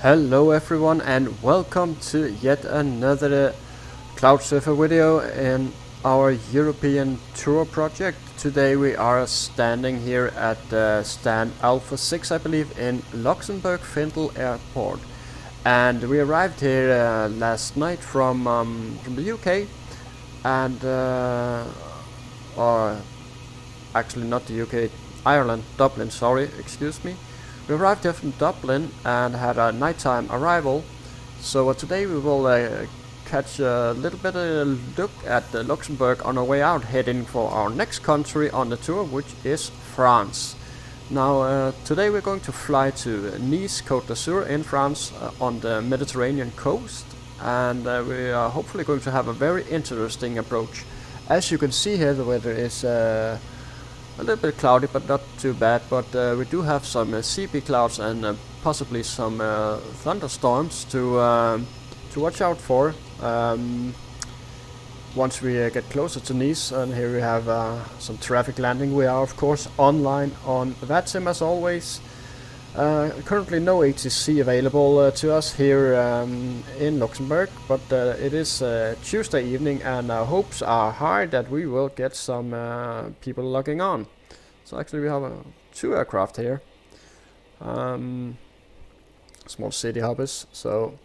Hello everyone and welcome to yet another Cloud Surfer video in our European tour project. Today we are standing here at stand Alpha 6 I believe in Luxembourg Findel Airport, and we arrived here last night from the UK, and or actually not the UK, Ireland, Dublin, sorry, excuse me. We arrived here from Dublin and had a nighttime arrival, so today we will catch a little bit of a look at Luxembourg on our way out, heading for our next country on the tour, which is France. Now today we're going to fly to Nice, Côte d'Azur in France, on the Mediterranean coast, and we are hopefully going to have a very interesting approach. As you can see here, the weather is a little bit cloudy, but not too bad. But we do have some CP clouds and possibly some thunderstorms to watch out for once we get closer to Nice. And here we have some traffic landing. We are of course online on VATSIM as always. Currently no ATC available to us here in Luxembourg, but it is Tuesday evening and our hopes are high that we will get some people logging on. So actually we have two aircraft here, small city hoppers, so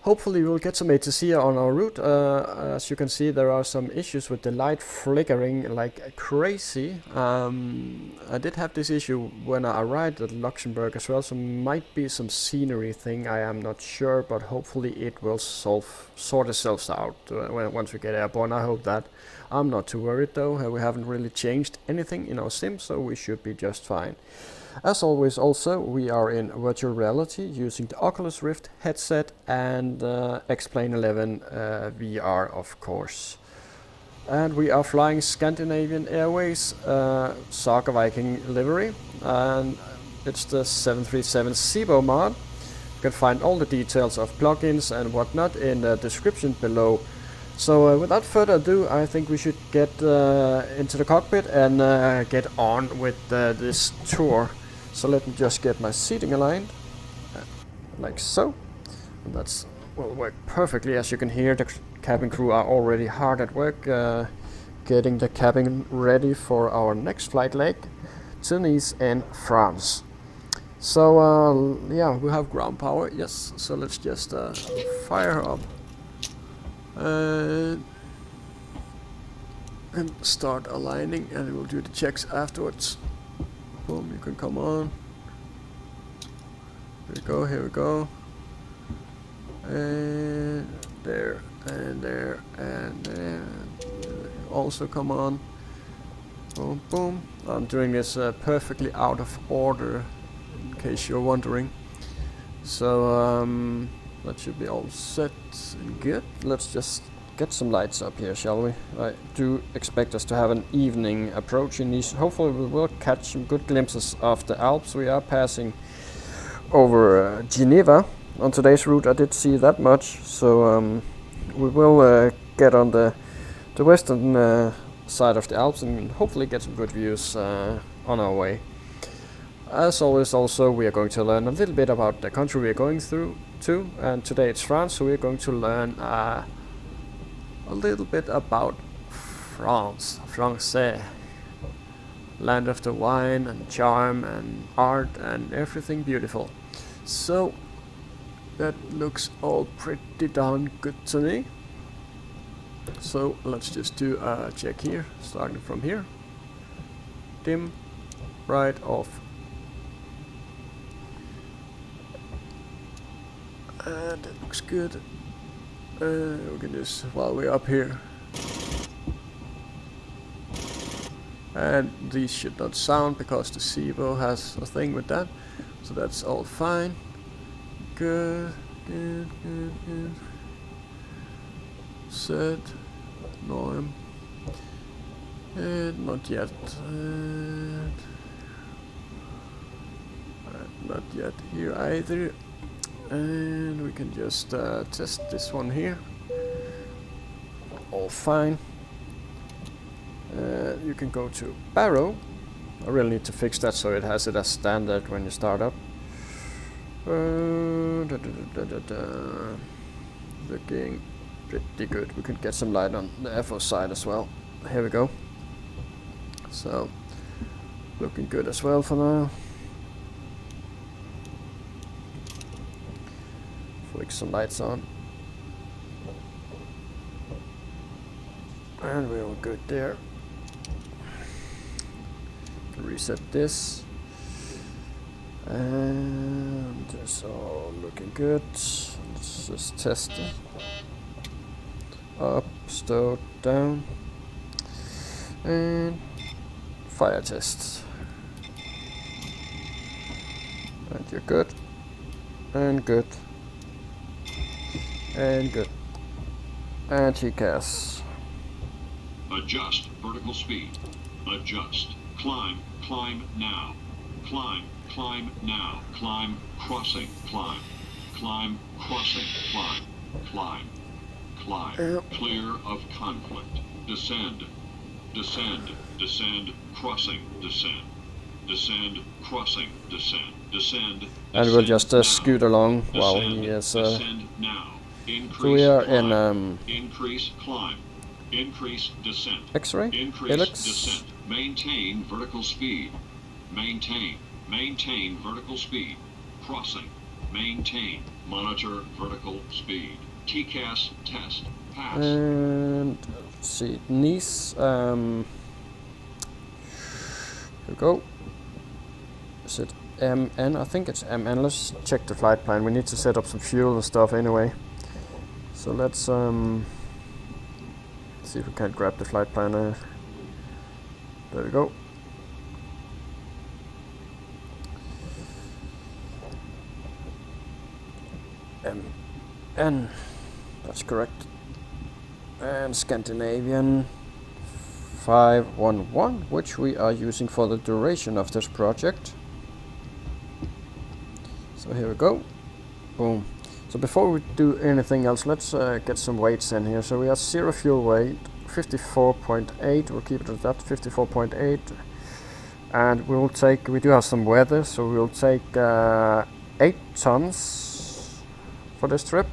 hopefully we'll get some ATC on our route. As you can see, there are some issues with the light flickering like crazy. I did have this issue when I arrived at Luxembourg as well, so might be some scenery thing, I am not sure, but hopefully it will sort itself out once we get airborne. I hope that. I'm not too worried though. We haven't really changed anything in our sim, so we should be just fine. As always, also we are in virtual reality using the Oculus Rift headset and X-Plane 11 VR of course. And we are flying Scandinavian Airways Saga Viking livery, and it's the 737 SIBO mod. You can find all the details of plugins and whatnot in the description below. So without further ado, I think we should get into the cockpit and get on with this tour. So let me just get my seating aligned, like so. And that's will work perfectly. As you can hear, the cabin crew are already hard at work getting the cabin ready for our next flight leg to Nice in France. So yeah, we have ground power, yes. So let's just fire up and start aligning, and we'll do the checks afterwards. Boom, you can come on. Here we go. And there, and there, and there. Also come on. Boom, boom. I'm doing this perfectly out of order, in case you're wondering. So that should be all set and good. Let's just get some lights up here, shall we? I do expect us to have an evening approach in Nice. Hopefully we will catch some good glimpses of the Alps. We are passing over Geneva on today's route. I did see that much, so we will get on the western side of the Alps and hopefully get some good views on our way. As always, also we are going to learn a little bit about the country we are going through to, and today it's France, so we're going to learn a little bit about France, Francais, land of the wine and charm and art and everything beautiful. So that looks all pretty darn good to me. So let's just do a check here, starting from here. Dim, right, off. And it looks good. We can just, while we're up here. And these should not sound because the SIBO has a thing with that. So that's all fine. Good, good, good, good. Set, norm. And not yet. Not yet here either. And we can just test this one here. All fine. You can go to Barrow. I really need to fix that so it has it as standard when you start up. Looking pretty good. We could get some light on the FO side as well. Here we go. So looking good as well for now. Flick some lights on. And we're all good there. Reset this. And it's all looking good. Let's just test it. Up, stow, down. And fire test. And you're good. And good. And good. And TCAS. Adjust vertical speed. Adjust. Climb. Climb now. Climb. Climb now. Climb. Crossing. Climb. Climb. Crossing. Climb. Climb. Climb. Clear of conflict. Descend. Descend. Descend. Crossing. Descend. Descend. Crossing. Descend. Descend. And we'll just scoot along while he is. Descend now. Increase. So we are climb. in increase climb. Increase descent. X-ray. Increase Helix. descent. Maintain vertical speed. Maintain. Maintain vertical speed. Crossing. Maintain. Monitor vertical speed. TCAS test. Pass. And let's see, Nice. Here we go. Is it MN? I think it's MN. Let's check the flight plan. We need to set up some fuel and stuff anyway. So let's see if we can grab the flight planner. There we go. MN. That's correct. And Scandinavian 511, which we are using for the duration of this project. So here we go. Boom. So before we do anything else, let's get some weights in here. So we have 0 fuel weight, 54.8. We'll keep it at that, 54.8. And we do have some weather, so we'll take 8 tons for this trip.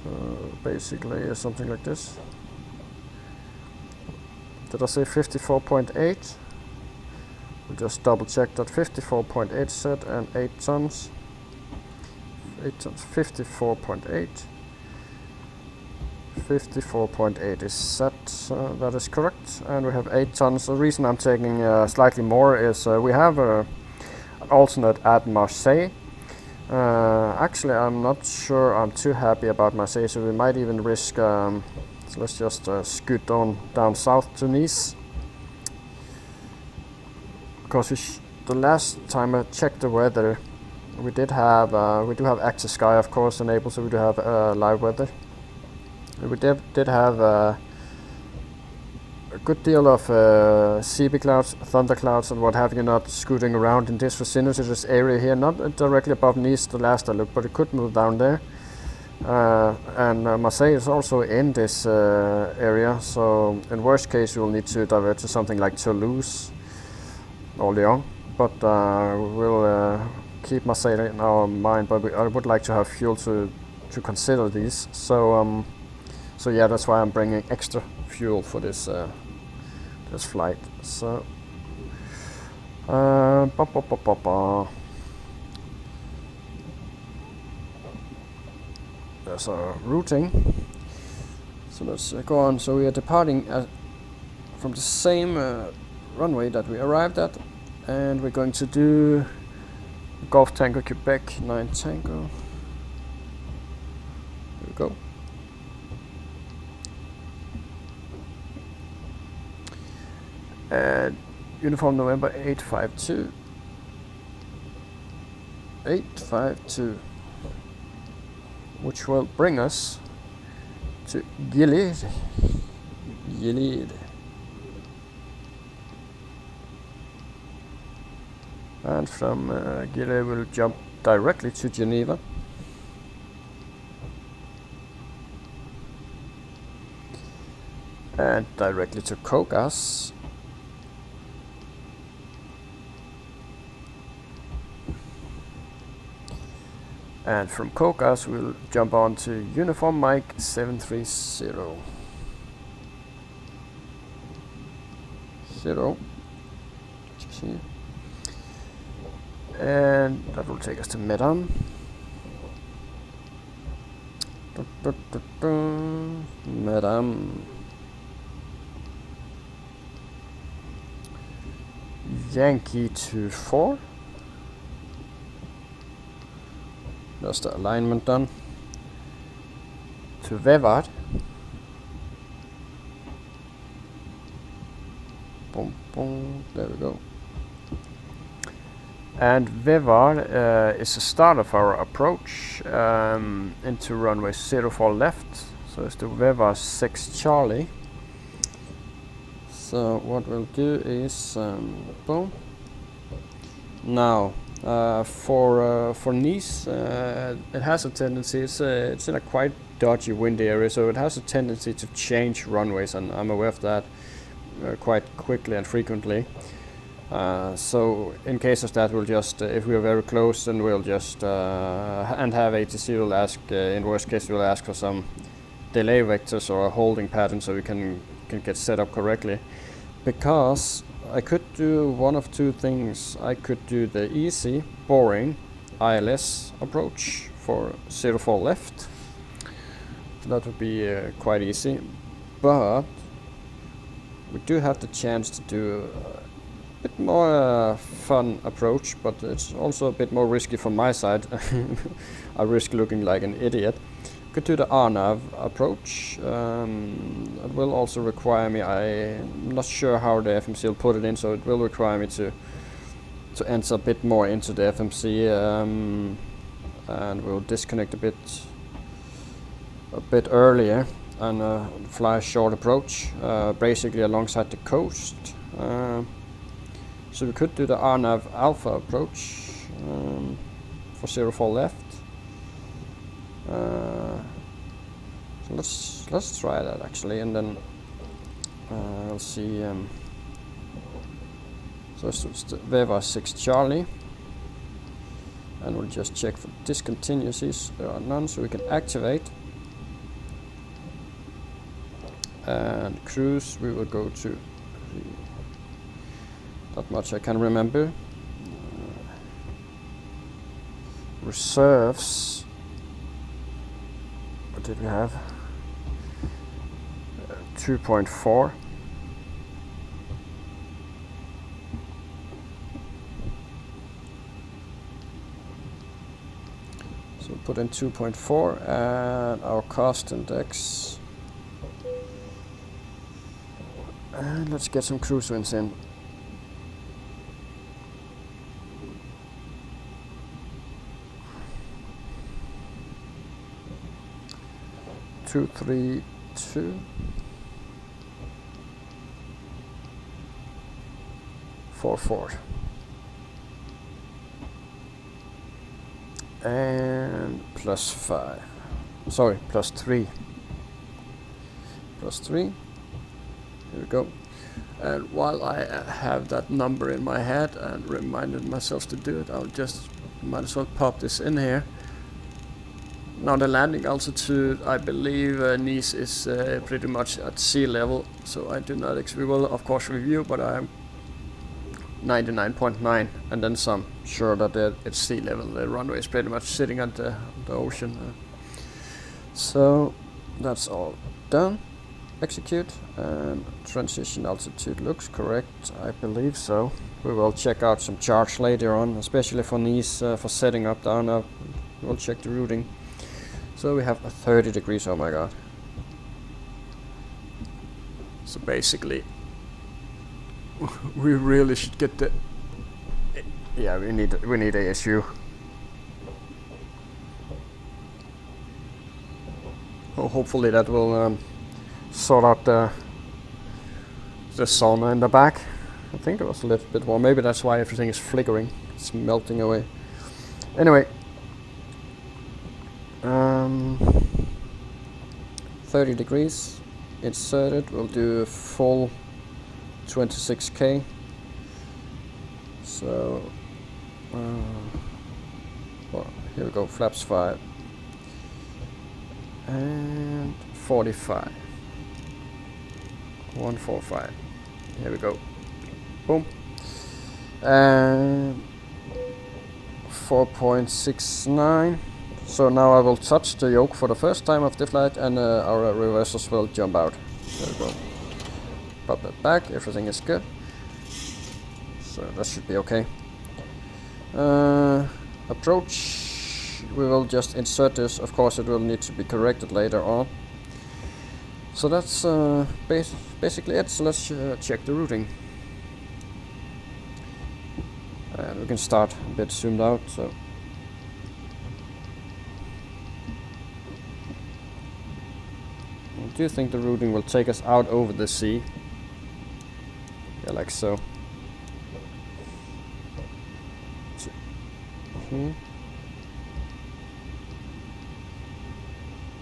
So basically something like this. Did I say 54.8? We'll just double check that. 54.8 set and 8 tons. 8 tons, 54.8. 54.8 is set, that is correct. And we have 8 tons. The reason I'm taking slightly more is we have an alternate at Marseille. Actually, I'm not sure I'm too happy about Marseille, so we might even risk. So let's just scoot down south to Nice. Because the last time I checked the weather, we do have active sky, of course, enabled, so we do have live weather. We did have a good deal of CB clouds, thunder clouds, and what have you, not scooting around in this vicinity, this area here, not directly above Nice the last I looked, but it could move down there. And Marseille is also in this area, so in worst case we will need to divert to something like Toulouse or Lyon, but we'll keep Marseille in our mind, but I would like to have fuel to consider these, so yeah, that's why I'm bringing extra fuel for this this flight. So there's our routing. So let's go on. So we are departing from the same runway that we arrived at, and we're going to do Golf Tango Quebec 9 Tango. Here we go. And uniform November 852. 852. Which will bring us to Gilead. And from Gilead we'll jump directly to Geneva. and directly to COGAS. And from COGAS we'll jump on to Uniform Mike 730. Just here. And that will take us to Medan. Medan. Yankee 24. That's the alignment done. To Vevard. Boom, boom. There we go. And Vevard is the start of our approach into runway 04 left. So it's the Vevard 6 Charlie. So what we'll do is boom. Now for Nice, it has a tendency. It's in a quite dodgy wind area, so it has a tendency to change runways, and I'm aware of that quite quickly and frequently. So in case of that, we'll just, if we are very close, then we'll just, and have ATC will ask, in worst case we'll ask for some delay vectors or a holding pattern so we can get set up correctly. Because I could do one of two things. I could do the easy, boring ILS approach for 04 left. That would be quite easy. But we do have the chance to do a bit more fun approach, but it's also a bit more risky from my side. I risk looking like an idiot. Could do the RNAV approach. It will also require me, I'm not sure how the FMC will put it in, so it will require me to enter a bit more into the FMC, and we'll disconnect a bit earlier and fly a short approach, basically alongside the coast. So we could do the RNAV Alpha approach for 04 left. So let's try that actually, and then we'll see. So it's the Veva 6 Charlie, and we'll just check for discontinuities. There are none, so we can activate. And cruise, we will go to that much I can remember. Reserves. What did we have? 2.4. So put in 2.4 and our cost index. And let's get some cruise winds in. Two, 3, 2, 4, 4, and +5. Sorry, +3. +3. Here we go. And while I have that number in my head and reminded myself to do it, I'll just might as well pop this in here. Now the landing altitude, I believe Nice is pretty much at sea level, so I do not we will of course review, but I'm 99.9 and then some sure that it's sea level. The runway is pretty much sitting at the ocean. So that's all done. Execute, and transition altitude looks correct, I believe so. We will check out some charts later on, especially for Nice, for setting up down. We'll check the routing. So we have a 30 degrees, oh my god. So basically, we really should get the, yeah, we need ASU. Well, hopefully that will sort out the sauna in the back. I think it was a little bit warm, maybe that's why everything is flickering, it's melting away. Anyway, 30 degrees, insert it. We'll do a full 26k. So, well, here we go, flaps 5. And 45. 145. Here we go. Boom. And 4.69. So now I will touch the yoke for the first time of the flight, and our reversers will jump out. There we go. Pop that back. Everything is good. So that should be okay. Approach. We will just insert this. Of course, it will need to be corrected later on. So that's basically it. So let's check the routing. And we can start a bit zoomed out. So I do think the routing will take us out over the sea. Yeah, like so.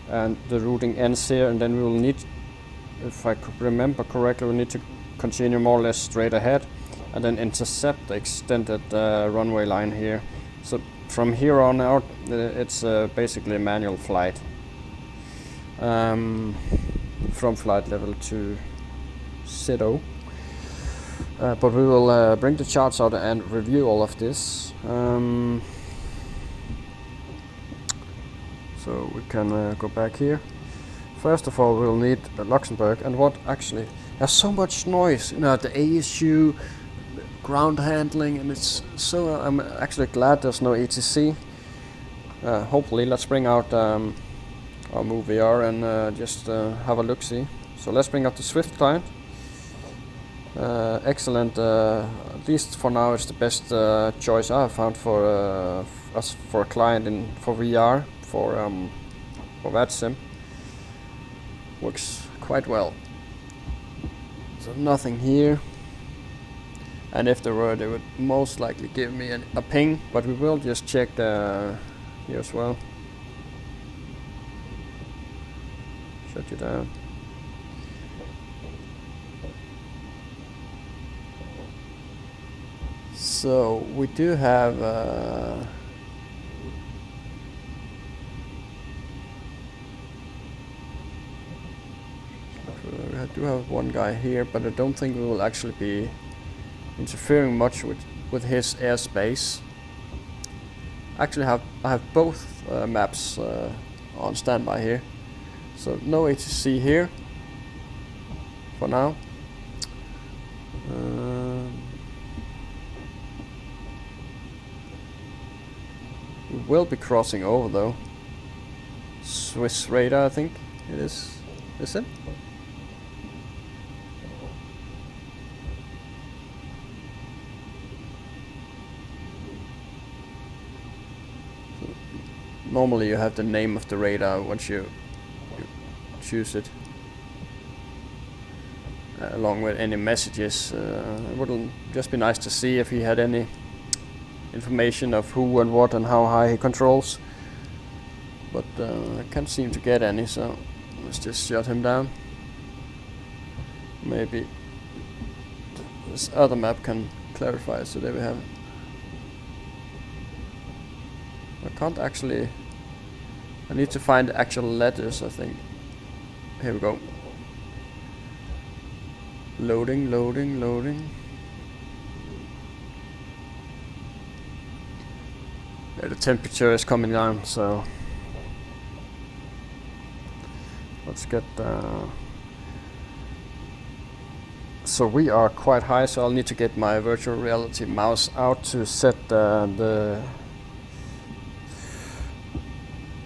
And the routing ends here, and then we will need, if I could remember correctly, we need to continue more or less straight ahead and then intercept the extended runway line here. So from here on out, it's basically a manual flight from flight level to 0. But we will bring the charts out and review all of this. So we can go back here. First of all, we'll need Luxembourg, and what actually, there's so much noise, you know, the ASU, ground handling, and it's so, I'm actually glad there's no ATC. Hopefully, let's bring out our Move VR and just have a look-see. So let's bring out the Swift client. Excellent, at least for now it's the best choice I have found for us for a client for VR, for VATSIM. Works quite well. So nothing here, and if there were, they would most likely give me a ping, but we will just check here as well. Shut you down. So we do have we do have one guy here, but I don't think we will actually be interfering much with his airspace. Actually, I have both maps on standby here, so no ATC here for now. We will be crossing over though. Swiss radar, I think it is. Is it? So normally you have the name of the radar once you choose it, along with any messages. It would just be nice to see if he had any information of who and what and how high he controls, but I can't seem to get any, so let's just shut him down. Maybe this other map can clarify, so there we have it. I can't actually, I need to find the actual letters, I think. Here we go. Loading, loading, loading. Yeah, the temperature is coming down, so let's get so we are quite high, so I'll need to get my virtual reality mouse out to set the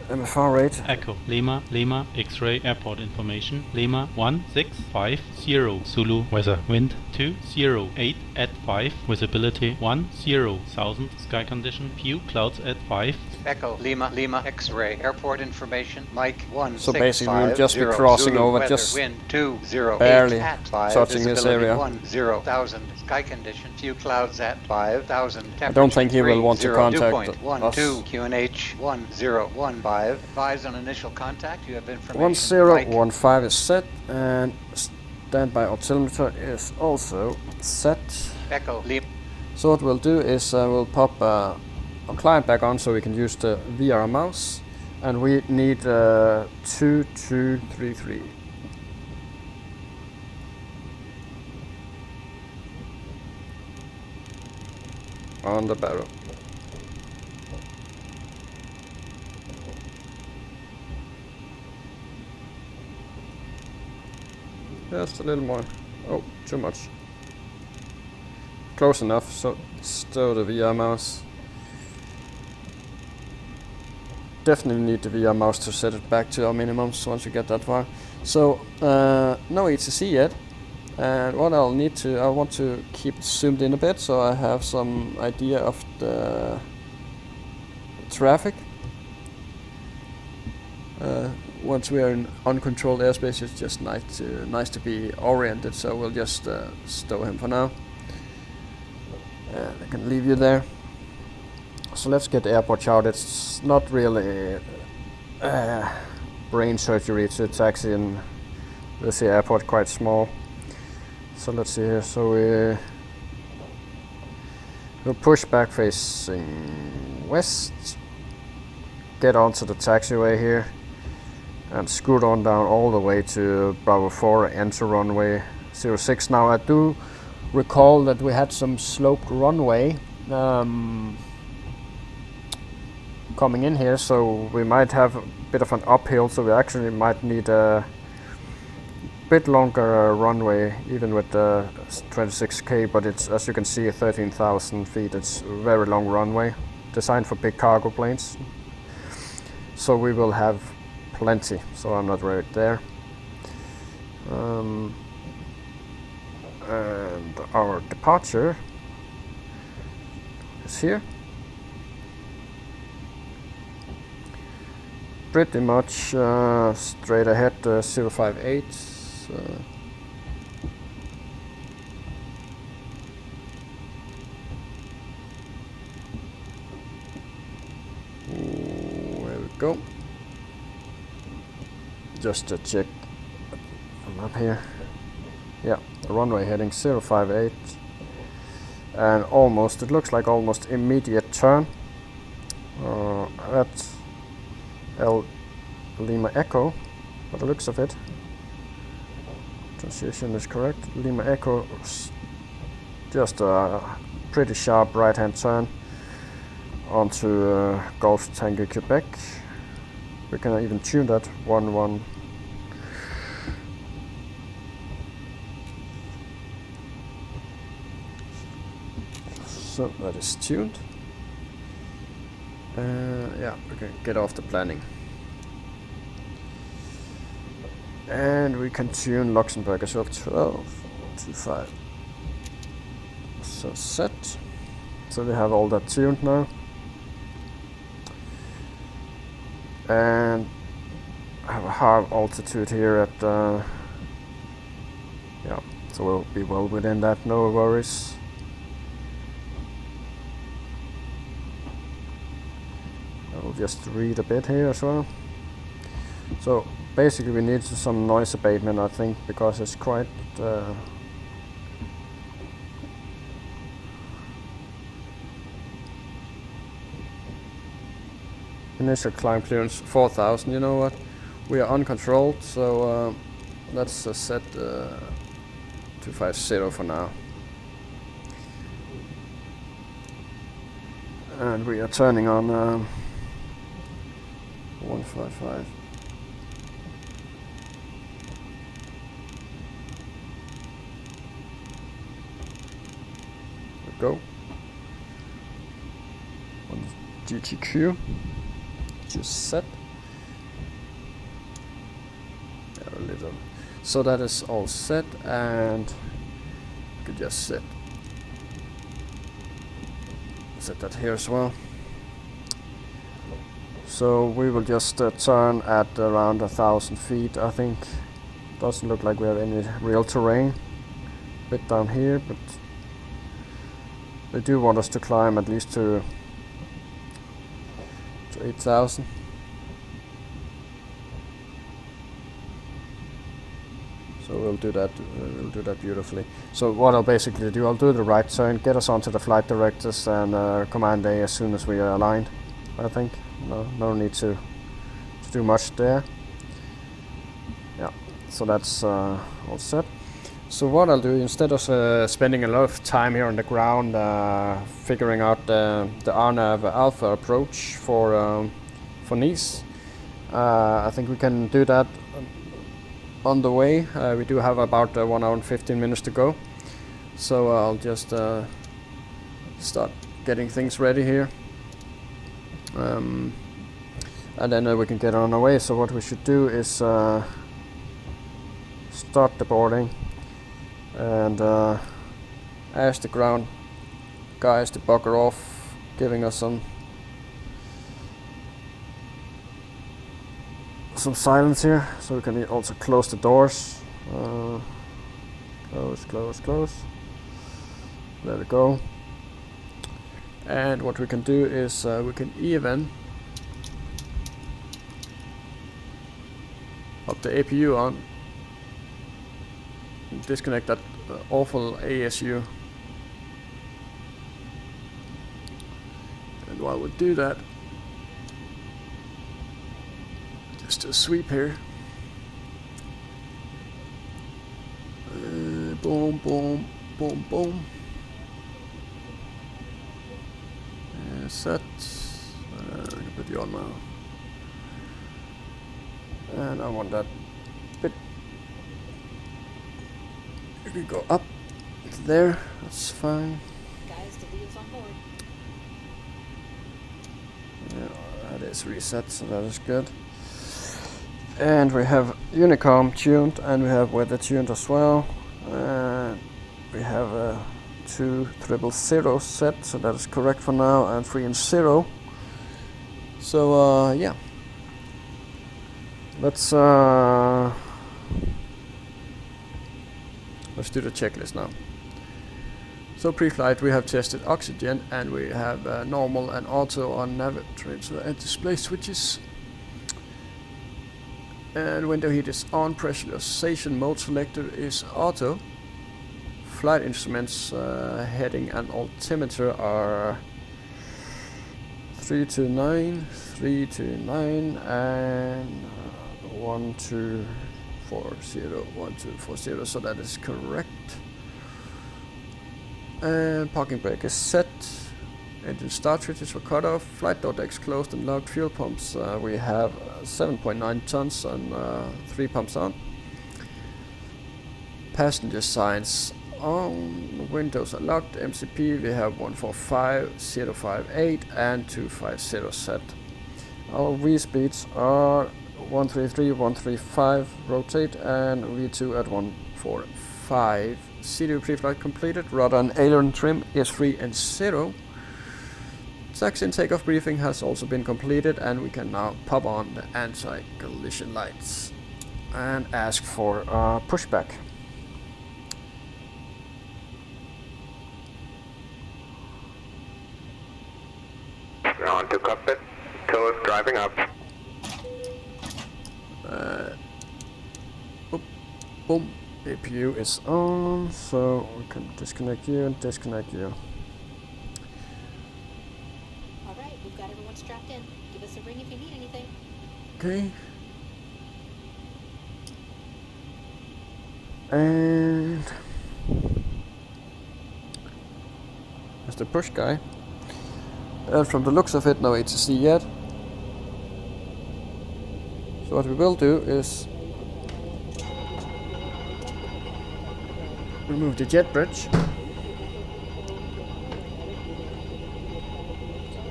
MFR rate. Echo Lima Lima X-ray airport information Lima 1650 Zulu weather wind 208 at 5 visibility 10,000 sky condition few clouds at 5 Echo Lima Lima X-ray airport information Mike 1. So basically we'll just be crossing over, weather, just wind 208 barely at 5, touching his area. 10,000 sky condition few clouds at 5,000 I don't think he will want to contact us. 12 QNH 1015 advise on initial contact you have information 1015 is set, and standby altimeter is also set. Echo Lima. So what we'll do is we'll pop our client back on so we can use the VR mouse, and we need 2233. On the barrel. Just a little more. Oh, too much. Close enough, so still the VR mouse. Definitely need the VR mouse to set it back to our minimums once we get that far. So, no ETC yet. And what I'll need to, I want to keep it zoomed in a bit so I have some idea of the traffic. Once we are in uncontrolled airspace, it's just nice to be oriented, so we'll just stow him for now. And I can leave you there. So let's get the airport chart. It's not really brain surgery to taxi in this airport, quite small. So let's see here. So we'll push back facing west, get onto the taxiway here, and scoot on down all the way to Bravo 4, enter runway 06. Now I do recall that we had some sloped runway coming in here, so we might have a bit of an uphill, so we actually might need a bit longer runway even with the 26k, but it's, as you can see, 13,000 feet. It's a very long runway designed for big cargo planes, so we will have plenty, so I'm not right there. And our departure is here. Pretty much straight ahead, 058. There we go. Just to check the map here. Yeah, the runway heading 058, and almost, it looks like almost immediate turn at L Lima Echo, by the looks of it. Transition is correct. Lima Echo, just a pretty sharp right hand turn onto Golf Tango Quebec. We can even tune that 1-1. So that is tuned. Yeah, we can get off the planning. And we can tune Luxembourg as well, 1225. So set. So we have all that tuned now. And I have a high altitude here at, yeah, so we'll be well within that, no worries. I'll just read a bit here as well. So basically we need some noise abatement, I think, because it's quite initial climb clearance 4,000. You know what? We are uncontrolled, so let's set 250 for now. And we are turning on 155. There we go. On GTQ. Just set. A little. So that is all set, and you could just set that here as well. So we will just turn at around 1,000 feet, I think. Doesn't look like we have any real terrain. Bit down here, but they do want us to climb at least to 8,000. So we'll do that. We'll do that beautifully. So what I'll basically do, I'll do the right turn, get us onto the flight directors, and command A as soon as we are aligned. I think no need to do much there. Yeah. So that's all set. So what I'll do, instead of spending a lot of time here on the ground figuring out the RNAV alpha approach for Nice, I think we can do that on the way. We do have about 1 hour and 15 minutes to go. So I'll just start getting things ready here. And then we can get on our way. So what we should do is start the boarding and ask the ground guys to bugger off, giving us some silence here, so we can also close the doors. Close. Let it go. And what we can do is we can even pop the APU on, disconnect that awful ASU. And while we do that, just a sweep here. Boom, boom, boom, boom. Set. I can put you on now. And I want that bit. You can go up to there. That's fine. Guys, the wheels on board. Yeah, that is reset, so that is good. And we have Unicom tuned, and we have weather tuned as well. We have 2 000 set, so that is correct for now, and 3 and 0. So yeah, let's do the checklist now. So pre-flight, we have tested oxygen, and we have normal and auto on nav transfer and display switches. And window heat is on, pressurization mode selector is auto. Flight instruments, heading and altimeter are 329, and 1240, 1240, so that is correct. And parking brake is set. Engine start switches were cut off. Flight door decks closed and locked. Fuel pumps, we have 7.9 tons and 3 pumps on. Passenger signs on, windows are locked. MCP, we have 145.058 and 250 set. Our V speeds are 133, 135 rotate, and V2 at 145. CDU pre-flight completed. Rudder and aileron trim is 3 and 0. Taxi and takeoff briefing has also been completed, and we can now pop on the anti-collision lights and ask for pushback. On to cockpit. Toes driving up. Boom. APU is on, so we can disconnect you and disconnect you. All right, we've got everyone strapped in. Give us a ring if you need anything. Okay. And there's the push guy. And from the looks of it, no ATC yet. So what we will do is remove the jet bridge.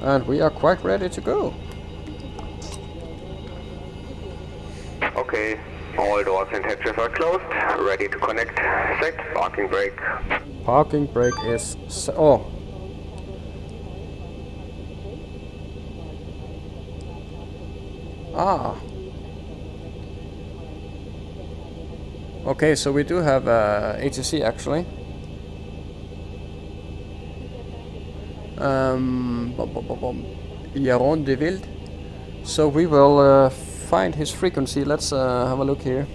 And we are quite ready to go. Okay, all doors and hatches are closed. Ready to connect. Set parking brake. Parking brake is Ah. Okay, so we do have ATC actually. Jaron de Wild. So we will find his frequency. Let's have a look here.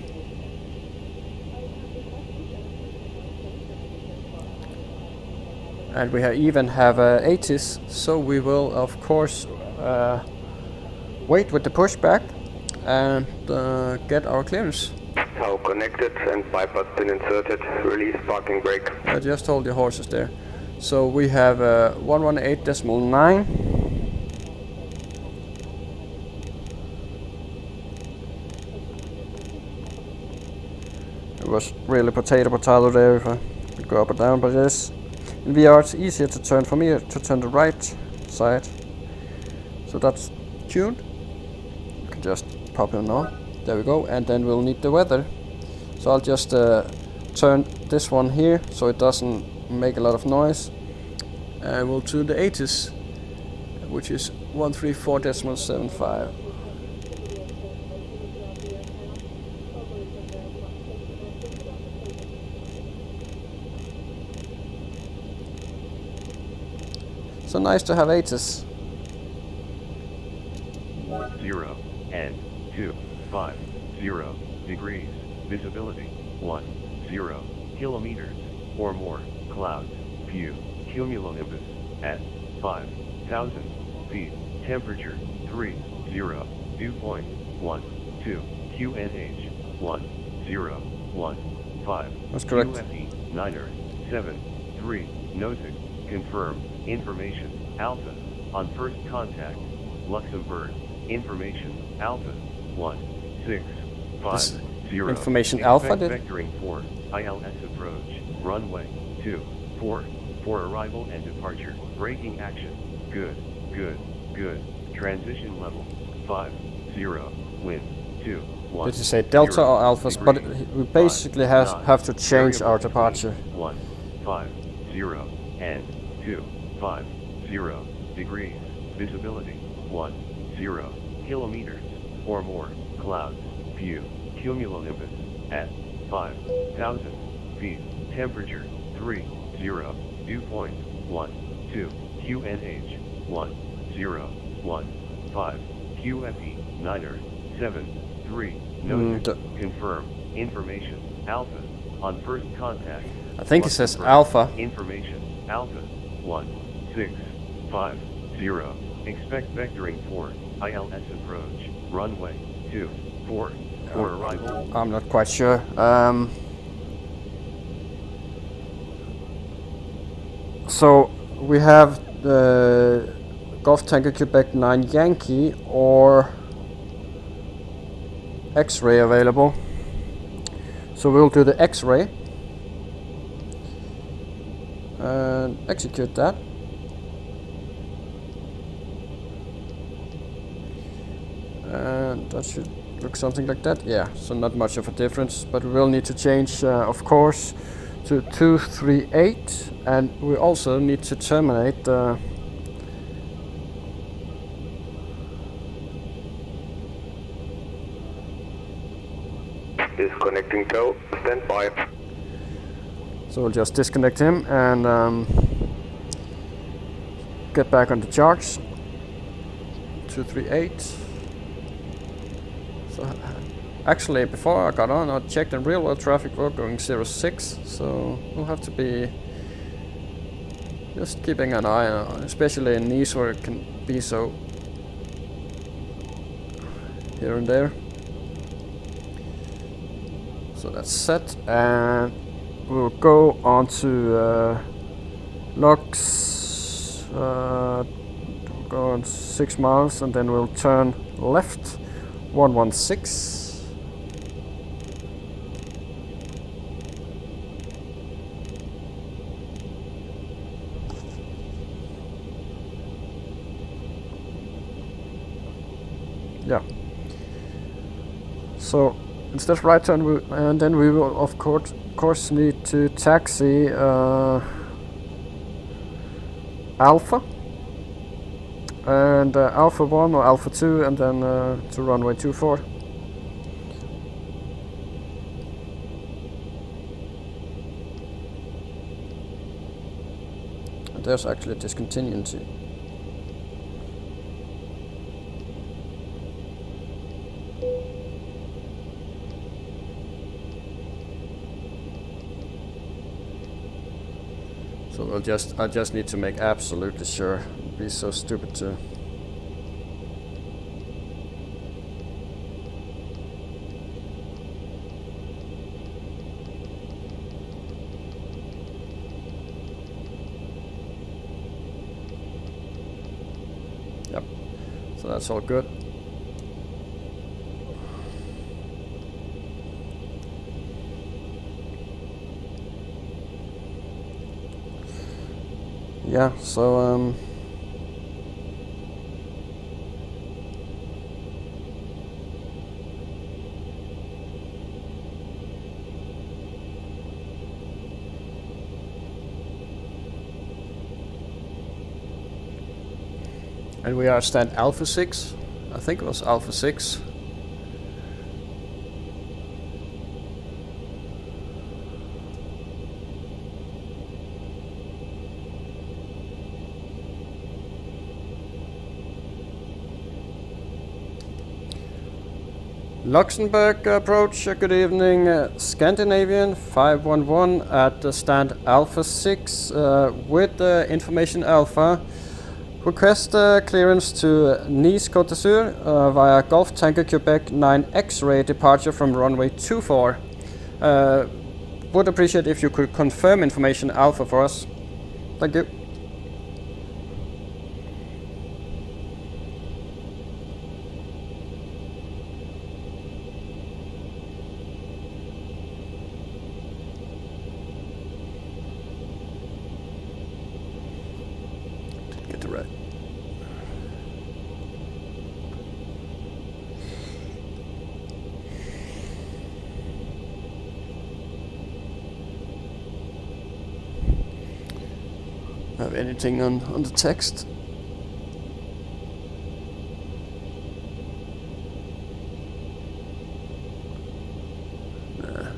And we even have 80s, so we will of course wait with the pushback and get our clearance. How connected and bypass pin inserted. Release parking brake. I just hold the horses there. So we have 118.9. It was really potato there if I could go up or down, but yes. In VR it's easier to turn for me to turn the right side. So that's tuned. You can just pop it on. There we go, and then we'll need the weather. So I'll just turn this one here so it doesn't make a lot of noise. And we'll tune the 80s, which is 134.75. So nice to have 80s. 0 and 250 degrees. Visibility 10 kilometers or more. Clouds. View. Cumulonimbus at 5,000 feet. Temperature 30. Dew point 12. QNH 1015. That's correct. QFE 973. Nosing. Confirm. Information. Alpha. On first contact. Luxembourg. Information. Alpha. 1650. Information Alpha did. Vectoring for ILS approach. Runway 24 for arrival and departure. Braking action. Good. Transition level 50. Wind 21. Did you say Delta or Alphas? But we basically have to change our departure. 150 and 250 degrees. Visibility 10 kilometers or more. Clouds. View. Cumulonimbus at 5,000 feet. Temperature 30. Dew point 12. QNH 1015. QFE 973. Confirm. Information. Alpha. On first contact. I think it says Alpha. Information. Alpha. 1650. Expect vectoring for ILS approach. Runway 24 for arrival. I'm not quite sure. So we have the Golf Tanker Quebec 9 Yankee or X-ray available. So we'll do the X-ray and execute that. And that should look something like that. Yeah, so not much of a difference, but we will need to change of course to 238, and we also need to terminate Disconnecting tow. Stand by. so we'll just disconnect him and get back on the charge. 238. So actually, before I got on, I checked the real world traffic were going 06, so we'll have to be just keeping an eye on, especially in Nice where it can be so here and there. So that's set, and we'll go on to Lux, go on 6 miles, and then we'll turn left 116. Yeah. So instead of right turn, and then we will of course need to taxi Alpha, and Alpha 1 or Alpha 2, and then to runway 24. And there's actually a discontinuity. So I just need to make absolutely sure. It'd be so stupid to. Yep. So that's all good. Yeah, so and we are stand Alpha 6. I think it was Alpha 6. Luxembourg approach, good evening. Scandinavian 511 at stand Alpha 6 with information Alpha. Request clearance to Nice Côte d'Azur via Gulf Tanker Quebec 9 X-ray departure from runway 24. Would appreciate if you could confirm information Alpha for us. Thank you. Get the right. Have anything on the text? Nah.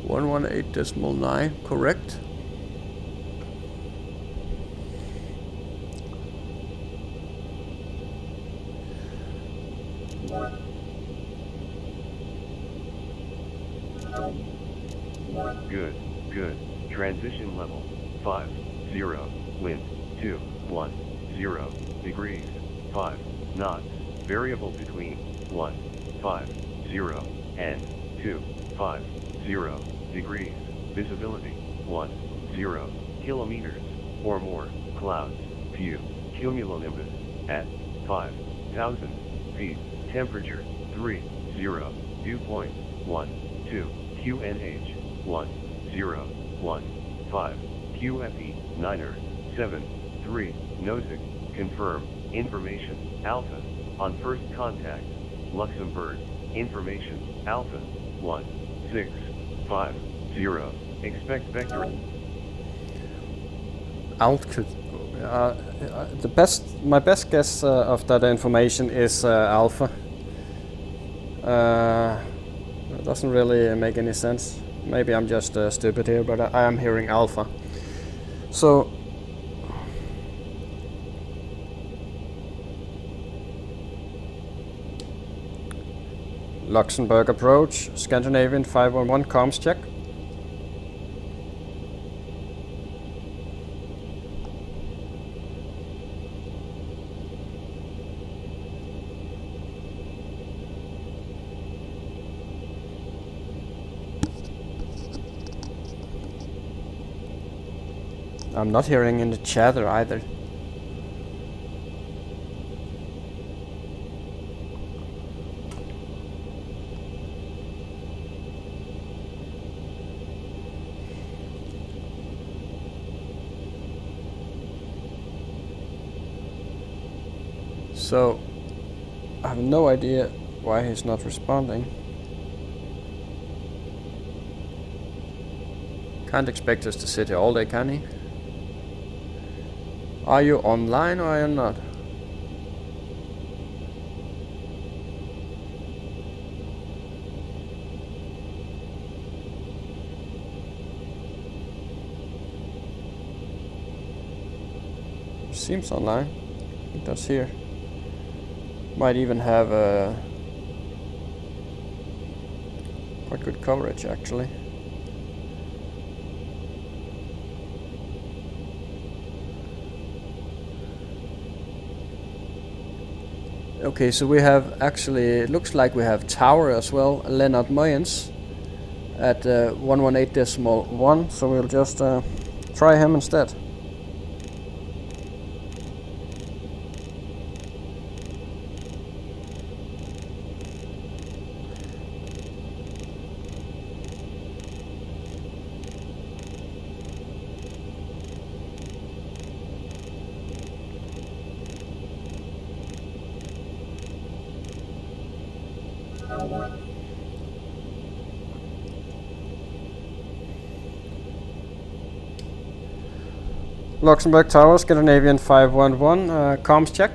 .118.9, correct? Good. Transition level 50. Wind 210 degrees 5 knots. Variable between 150 and 250 degrees. Visibility 10 kilometers or more. Clouds few. Cumulonimbus at 5,000 feet. Temperature 30. Dew point 12. QNH 1015. QFE 9er73. Nosing. Confirm. Information Alpha. On first contact. Luxembourg. Information Alpha 1650. Expect vector. Altitude. My best guess of that information is Alpha. It doesn't really make any sense. Maybe I'm just stupid here, but I am hearing Alpha. So Luxembourg approach, Scandinavian 511 comms check. I'm not hearing in the chatter either. So I have no idea why he's not responding. Can't expect us to sit here all day, can he? Are you online or are you not? Seems online. It does here. Might even have quite good coverage actually. Okay, so we have actually, it looks like we have Tower as well, Leonard Moyens at 118.1, so we'll just try him instead. Luxembourg Tower, Scandinavian 511, comms check.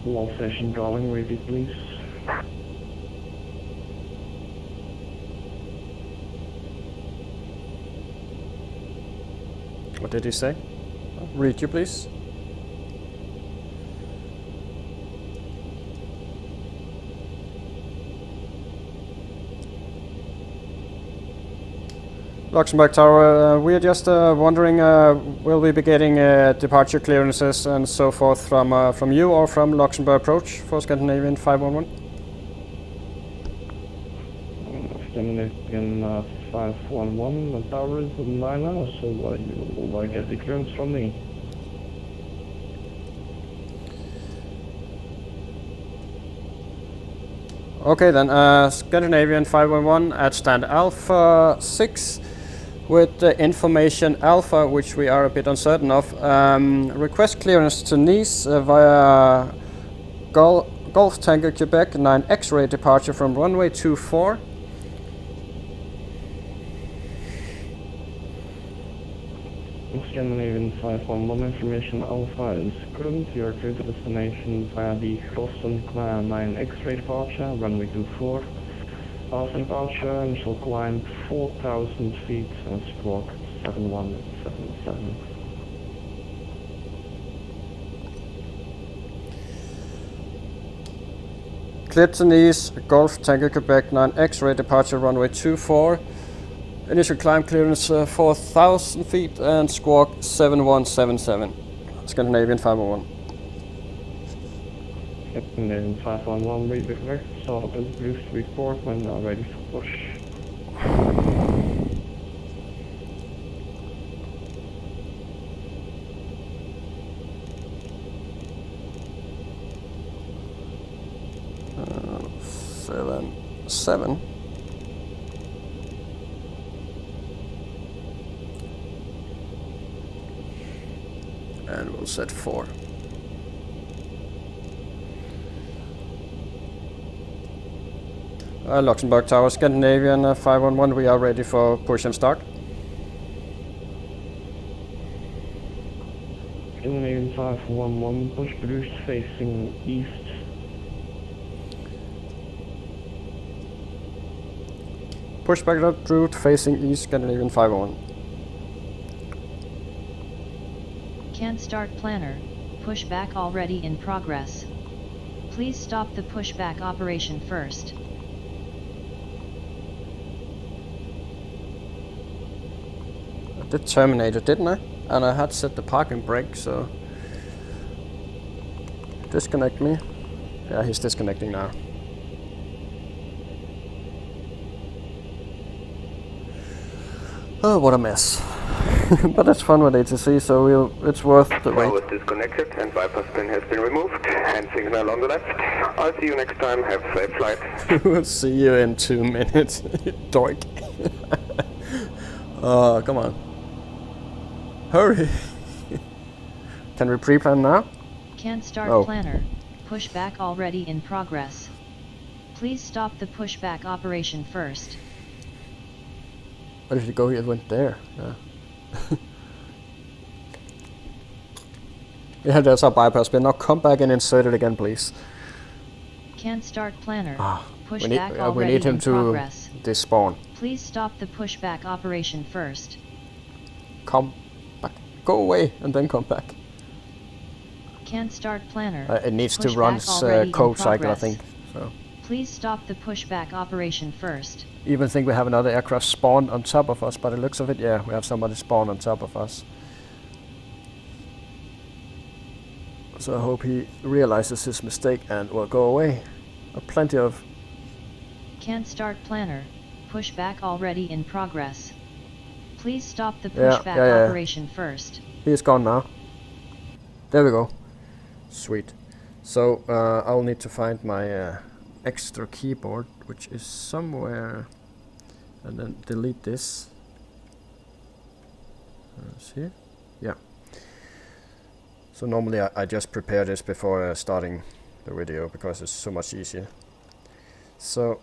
Wall session calling, repeat please. What did he say? Read you please. Luxembourg Tower, we are just wondering, will we be getting departure clearances and so forth from you or from Luxembourg Approach for Scandinavian 511? Scandinavian 511, the tower is online now, so why get the clearance from me? Okay then, Scandinavian 511 at stand Alpha 6 with the information Alpha, which we are a bit uncertain of. Request clearance to Nice via Golf Tango Quebec 9 X-ray departure from runway 24. Scandinavian 511 information Alpha is current. You are clear to destination via the Boston 9 X-ray departure, runway 24. After departure, initial climb 4,000 feet and squawk 7177. Cleared to Nice, Golf Tango Quebec 9 X-ray departure runway 24. Initial climb clearance 4,000 feet and squawk 7177. Scandinavian 511. Scandinavian 511, read the correct. Start up as brief report when you are ready for push. Seven. And we'll set 4. Luxembourg Tower, Scandinavian 511, we are ready for push and start. Scandinavian 511, push produced facing east. Push back route facing east, Scandinavian 511. Can't start planner. Pushback already in progress. Please stop the pushback operation first. I did terminate it, didn't I? And I had set the parking brake, so... Disconnect me. Yeah, he's disconnecting now. Oh, what a mess. But it's fun with ATC, so it's worth the wait. Tower is disconnected and bypass pin has been removed. Hand signal on the left. I'll see you next time. Have a safe flight. We'll see you in 2 minutes, dork. Come on. Hurry! Can we pre-plan now? Can't start Oh. planner. Pushback already in progress. Please stop the pushback operation first. Where did it go? It went there. Yeah. Yeah, there's our bypass bin. Now come back and insert it again, please. Can't start planner. we Pushback need already him in to progress. despawn. Please stop the pushback operation first. Come back. Go away and then come back. Can't start planner. It needs to Pushback run its already in code cycle, I progress. think. So. Please stop the pushback operation first. Even think we have another aircraft spawned on top of us. By the looks of it, yeah, we have somebody spawned on top of us. So I hope he realizes his mistake and will go away. Plenty of... Can't start planner. Pushback already in progress. Please stop the Yeah, pushback yeah. operation first. He is gone now. There we go. Sweet. So I'll need to find my extra keyboard, which is somewhere, and then delete this. See? Yeah. So normally I just prepare this before starting the video because it's so much easier. So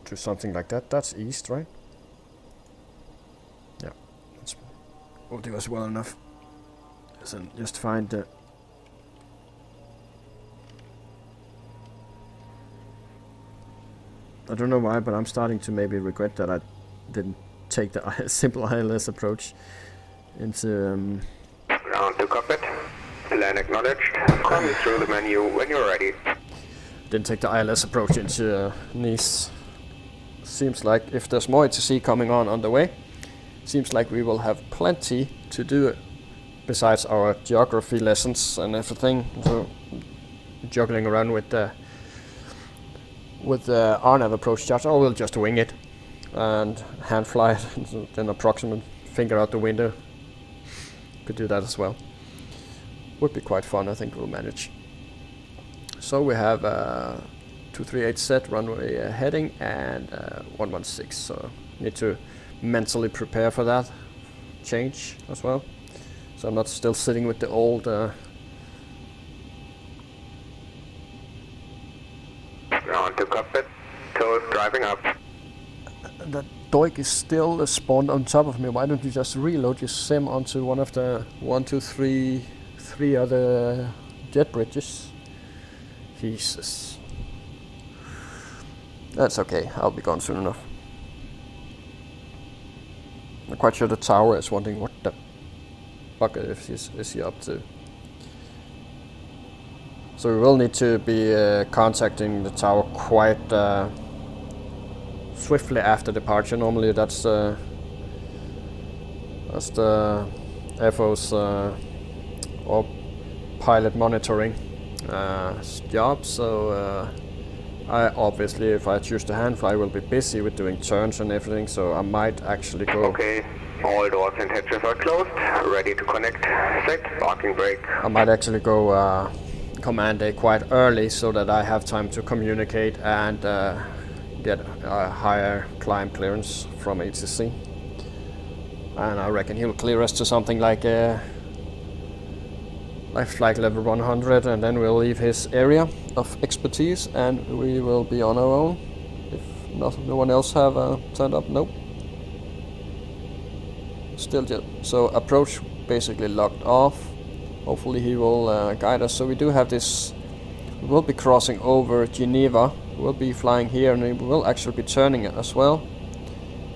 do something like that. That's east, right? Yeah. Will do us well enough. So just find the... I don't know why, but I'm starting to maybe regret that I didn't take the simple ILS approach into... Ground to cockpit. Plan acknowledged. Call me through the menu when you're ready. Didn't take the ILS approach into Nice. Seems like if there's more ATC coming on the way, seems like we will have plenty to do besides our geography lessons and everything. So juggling around with the RNAV approach charts, or we'll just wing it and hand fly it and then approximate finger out the window. Could do that as well. Would be quite fun, I think we'll manage. So we have 238 set runway heading and 116, so need to mentally prepare for that change as well. So I'm not still sitting with the old Ground to cockpit. Toes driving up. that Doik is still spawned on top of me. Why don't you just reload your sim onto one of the 3 other jet bridges? Jesus. That's okay, I'll be gone soon enough. I'm quite sure the tower is wondering what the fuck is he up to. So we will need to be contacting the tower quite swiftly after departure. Normally that's the FO's or pilot monitoring job. So I obviously, if I choose to hand fly, will be busy with doing turns and everything. So I might actually go. Okay, all doors and hatches are closed. Ready to connect. Set parking brake. I might actually go command day quite early so that I have time to communicate and get a higher climb clearance from ATC. And I reckon he'll clear us to something like flight level 100, and then we'll leave his area of expertise and we will be on our own. If no one else have turned up, nope. Still jet. So approach basically locked off. Hopefully he will guide us. So we do have this, we will be crossing over Geneva. We'll be flying here and we will actually be turning it as well.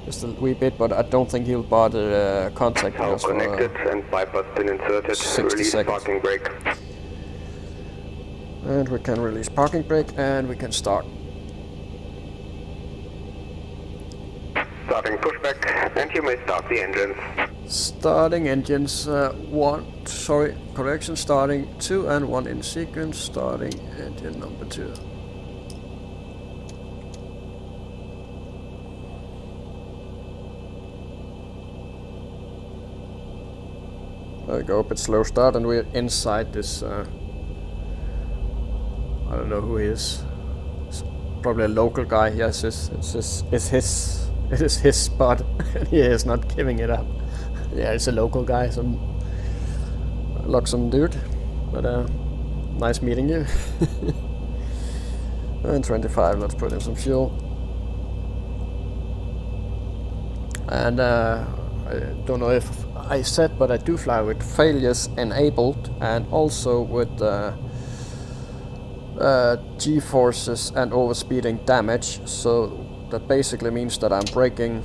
Just a wee bit, but I don't think he'll bother contacting Now us connected and bypass pin inserted. 60 Release seconds. parking brake. And we can release parking brake and we can start. Starting pushback, and you may start the engines. Starting engines, starting 2 and 1 in sequence, starting engine number 2. There we go, a bit slow start, and we're inside this, I don't know who he is. It's probably a local guy. Yes, it's it is his spot, and he is not giving it up. Yeah, it's a local guy, some Luxembourg dude, but nice meeting you. And 25, let's put in some fuel. And I don't know if I said, but I do fly with failures enabled and also with G-forces and overspeeding damage. So that basically means that I'm breaking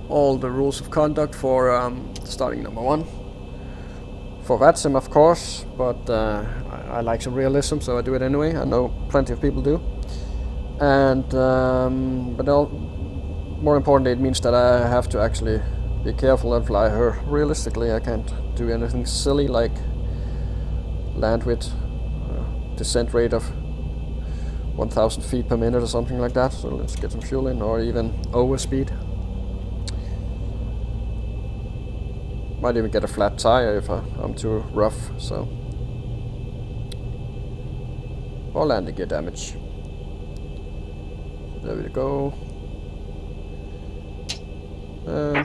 all the rules of conduct for starting number 1. For VATSIM, of course, but I like some realism, so I do it anyway. I know plenty of people do. And but more importantly, it means that I have to actually be careful and fly her realistically. I can't do anything silly like land with descent rate of 1,000 feet per minute or something like that. So let's get some fuel in, or even overspeed. Might even get a flat tire if I'm too rough, so. Or landing gear damage. There we go.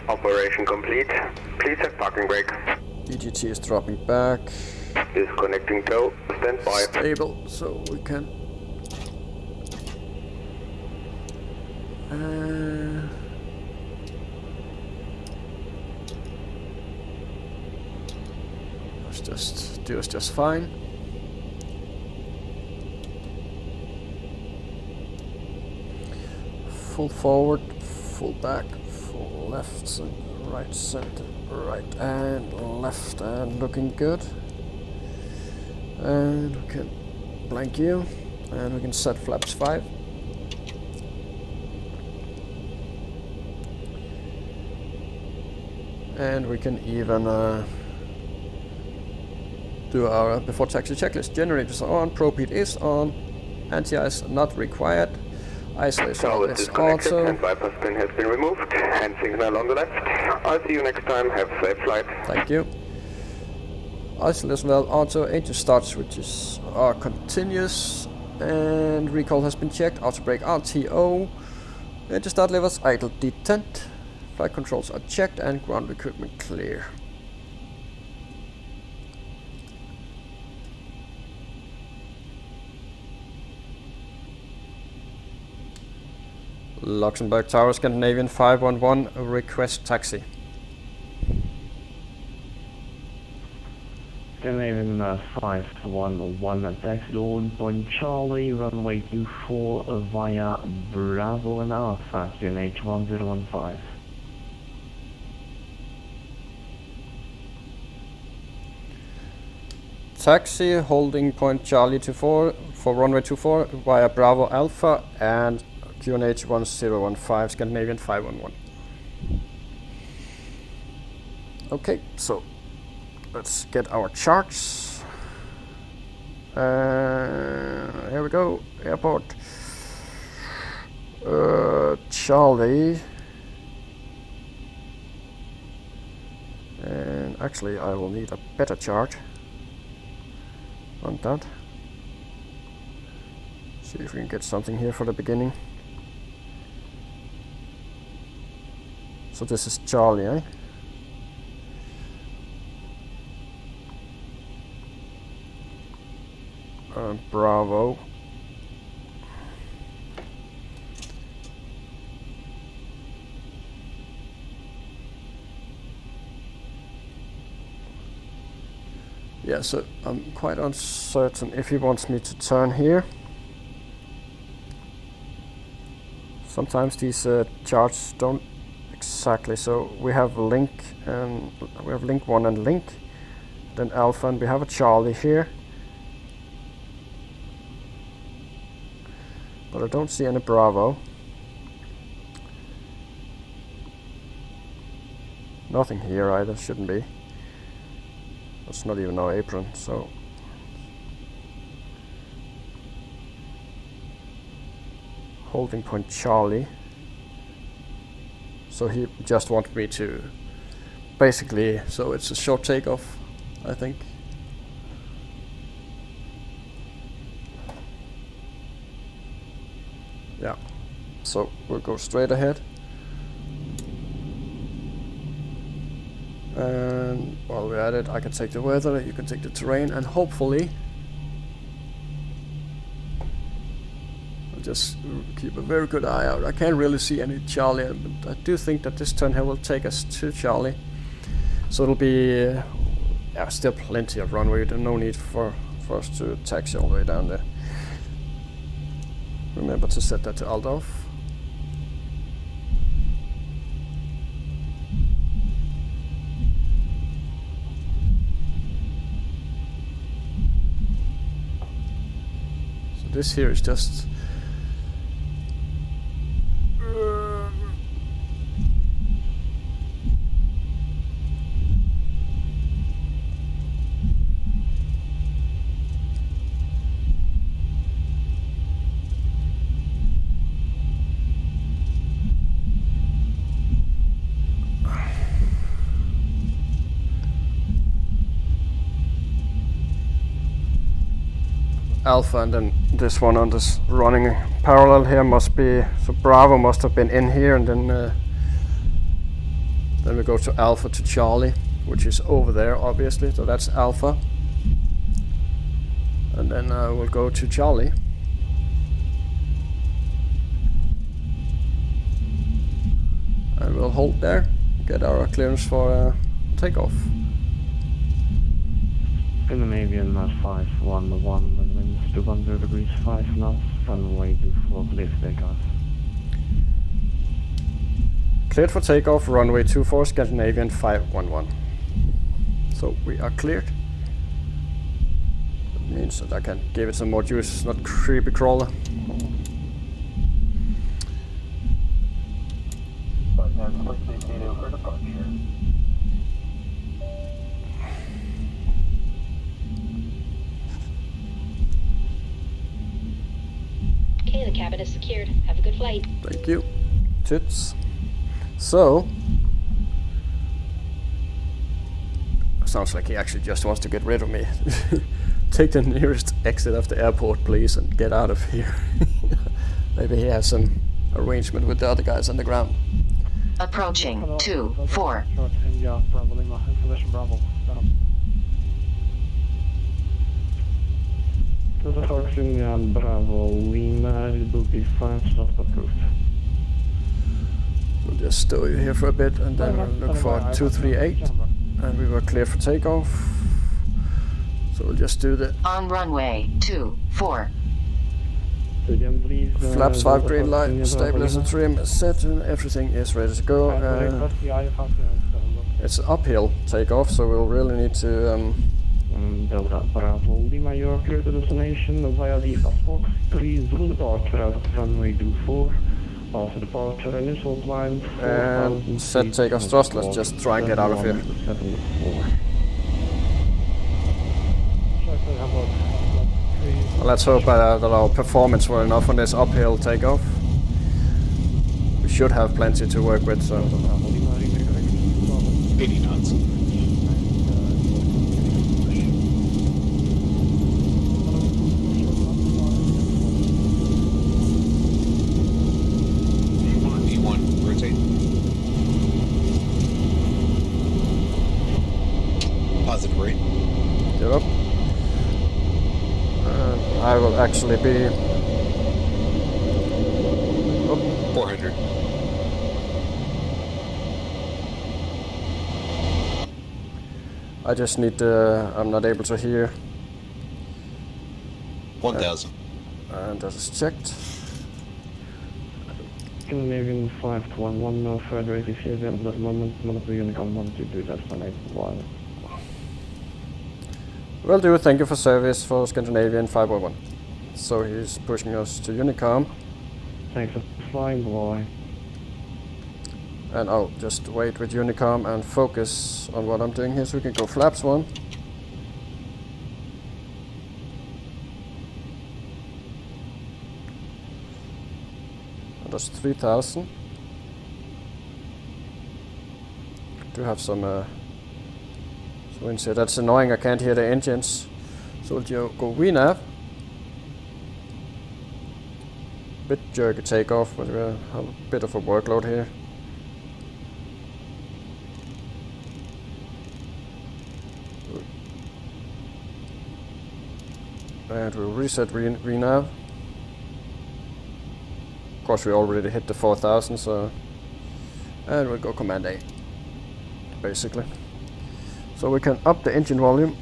Operation complete. Please set parking brake. DGT is dropping back. Disconnecting tow. Stand by. Stable, so we can. Let's just fine. Full forward, full back, full left, center, right and left, and looking good. And we can blank you, and we can set flaps 5. And we can even do our before taxi checklist. Generators are on, ProPeat is on, anti-ice not required, isolation is also. And bypass pin has been removed. Hand signal on the left. I'll see you next time. Have a safe flight. Thank you. Isolation valve auto, engine start switches are continuous, and recall has been checked. Auto brake RTO. Engine start levels idle detent. Flight controls are checked and ground equipment clear. Luxembourg Tower, Scandinavian 511, request taxi. Scandinavian 511, taxi on point Charlie, runway 24 via Bravo and Alpha, QNH 1015. Taxi holding point Charlie 24 for runway 24 via Bravo Alpha and QNH 1015, Scandinavian 511. Okay, so let's get our charts. Here we go, airport. Charlie. And actually I will need a better chart on that. See if we can get something here for the beginning. So this is Charlie, eh? Bravo. Yeah, so I'm quite uncertain if he wants me to turn here. Sometimes these charts don't exactly, so we have link and we have link 1 and link, then alpha, and we have a Charlie here, but I don't see any Bravo. Nothing here either, shouldn't be. That's not even our apron, so holding point Charlie. So he just wanted me to basically, so it's a short takeoff, I think. Yeah. So we'll go straight ahead. And while we're at it, I can take the weather, you can take the terrain, and hopefully I'll just keep a very good eye out. I can't really see any Charlie, but I do think that this turn here will take us to Charlie. So it'll be yeah, still plenty of runway. There's no need for us to taxi all the way down there. Remember to set that to alt off. So this here is just Alpha, and then this one on this running parallel here must be, so Bravo must have been in here, and then we go to Alpha to Charlie, which is over there obviously, so that's Alpha, and then we'll go to Charlie. And we'll hold there, get our clearance for takeoff. Scandinavian 511 with winds 200 degrees 5 knots, runway 24, please take off. Cleared for takeoff, runway 24, Scandinavian 511. So we are cleared. That means that I can give it some more juice, not creepy crawler. Okay, the cabin is secured. Have a good flight. Thank you. Tits. So, sounds like he actually just wants to get rid of me. Take the nearest exit of the airport, please, and get out of here. Maybe he has some arrangement with the other guys on the ground. Approaching 2-4. India, Bravo Lima, information Bravo. To the Fox India, Bravo Lima, it will be 5 knots approved. We'll just stow you here for a bit, and then we'll look for 238, and we were clear for takeoff. So we'll just do the On runway 24. flaps 5 green light, stabilizer trim is set, and everything is ready to go. It's uphill takeoff, so we'll really need to Delta Bravo Lima, you are clear to destination via the passport. Please departure at runway 24. After departure, initial climb. and set takeoff thrust. Let's just try and get out of here. Well, let's hope that our performance were enough on this uphill takeoff. We should have plenty to work with, so 80 knots. V1, rotate. Positive rate. get up. I will actually be 400. I just need I'm not able to hear. 1000. And that is checked. Scandinavian 511, no further ATC at that moment. Monitor Unicom 122, that's my name. One. Will do, thank you for service for Scandinavian 511. So he's pushing us to Unicom. Thanks for flying, boy. And I'll just wait with Unicom and focus on what I'm doing here, so we can go flaps 1. And that's 3000. Do have some winds here. That's annoying, I can't hear the engines. So we'll go VNAV. bit jerky takeoff, but we have a bit of a workload here. And we'll reset renav. Of course, we already hit the 4000, so. And we'll go Command A, basically. So we can up the engine volume.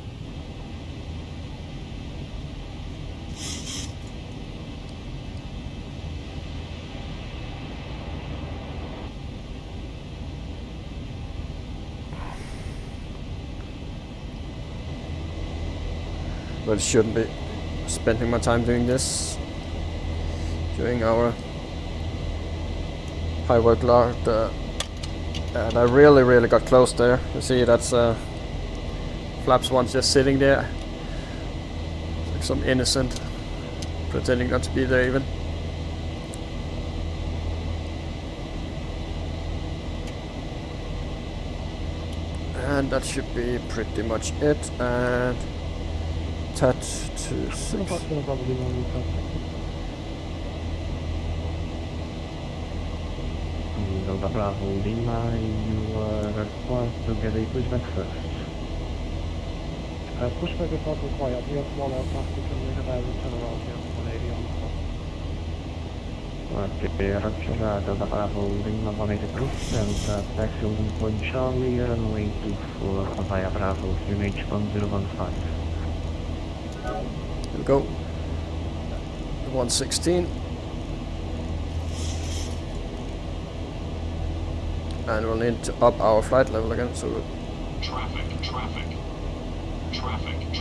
But shouldn't be spending my time doing this during our high workload. And I really got close there. You see, that's flaps 1 just sitting there, like some innocent, pretending not to be there even. And that should be pretty much it. And TAT 26. Delta Bravo Lima, you are required to get a pushback first. Pushback is not required. We have small aircraft, we can make a turn around here, 180 on the top. Okay, Roger, Delta Bravo Lima 180 approved, and taxi on point Charlie, runway 24 via Bravo, QNH 1015. Here we go. 116. And we'll need to up our flight level again, so... Traffic.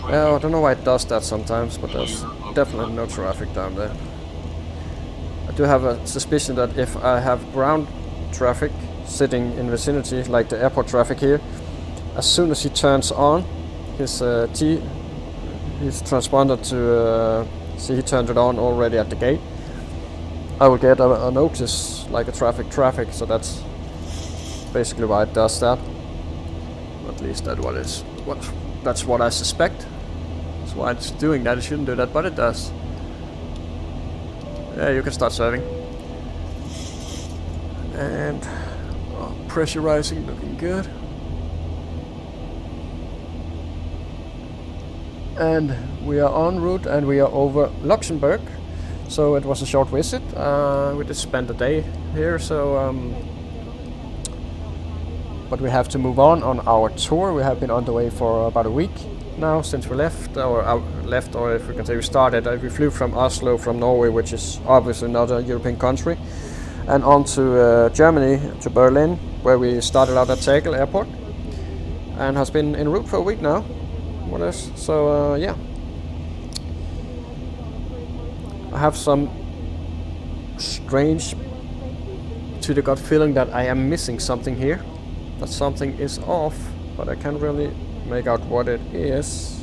Well, I don't know why it does that sometimes, but there's definitely no traffic down there. I do have a suspicion that if I have ground traffic sitting in vicinity, like the airport traffic here, as soon as he turns on his his transponder to... see, he turned it on already at the gate. I will get a notice, like a traffic, so that's basically why it does that. At least that's what I suspect. That's why it's doing that. It shouldn't do that, but it does. Yeah, you can start serving. And pressurizing, looking good. And we are en route, and we are over Luxembourg. So it was a short visit. We just spent a day here, so but we have to move on our tour. We have been on the way for about a week now since we left, or if we can say we started. We flew from Oslo, from Norway, which is obviously not a European country, and on to Germany, to Berlin, where we started out at Tegel Airport, and has been en route for a week now, more or less. So yeah, I have some strange to the gut feeling that I am missing something here. That something is off, but I can't really make out what it is.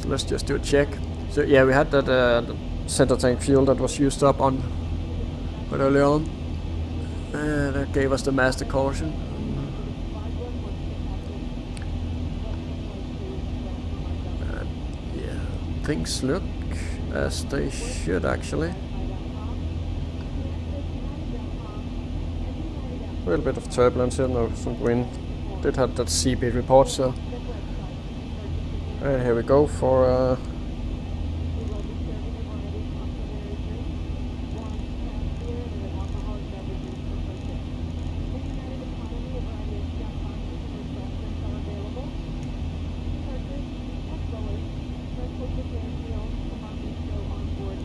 So let's just do a check. So yeah, we had that center tank fuel that was used up on quite early on. That gave us the master caution. Yeah, things look as they should actually. A little bit of turbulence here, no, some wind. Did have that CB report, so. And here we go for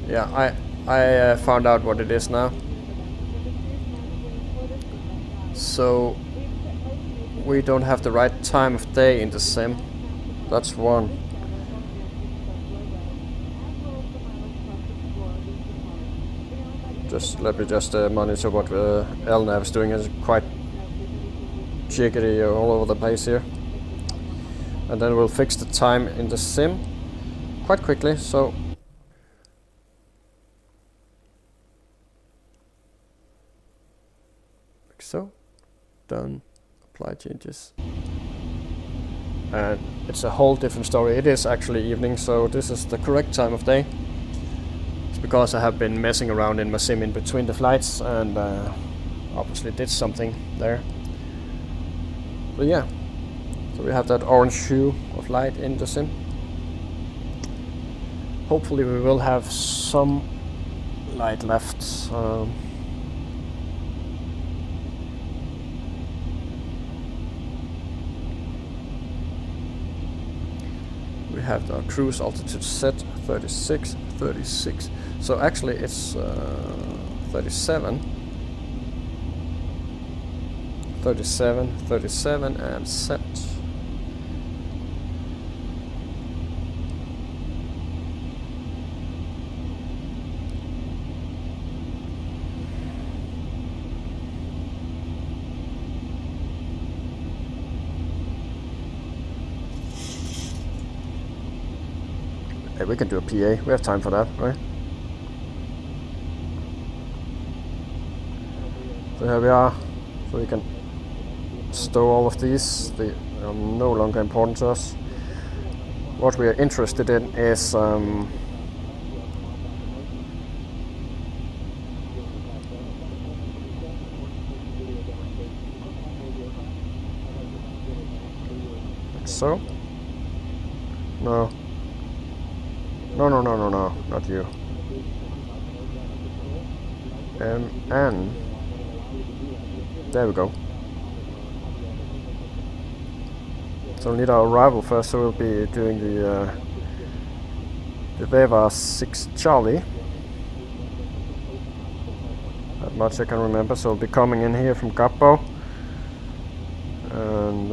yeah, I found out what it is now. So we don't have the right time of day in the sim. That's one. Just let me just monitor what LNAV is doing. It's quite jiggly all over the place here. And then we'll fix the time in the sim quite quickly. So like so. Done. Apply changes. And it's a whole different story. It is actually evening, so this is the correct time of day. It's because I have been messing around in my sim in between the flights and obviously did something there. But yeah, so we have that orange hue of light in the sim. Hopefully we will have some light left. We have the cruise altitude set 36, 36. So actually it's 37, 37, 37 and set. Hey, we can do a PA. We have time for that, right? So here we are. So we can stow all of these. They are no longer important to us. What we are interested in is like so. No. No, no, no, no, no, not you. And there we go. So we need our arrival first, so we'll be doing the Veva 6 Charlie. That much I can remember, so we'll be coming in here from Gappo. And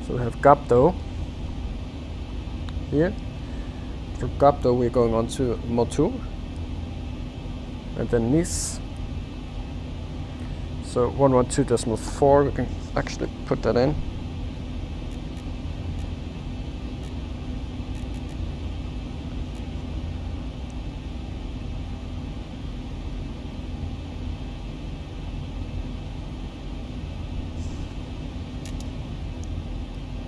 so we have Gapdo here. From Gapdo we're going on to Motu and then Nice. So 112.4, we can actually put that in.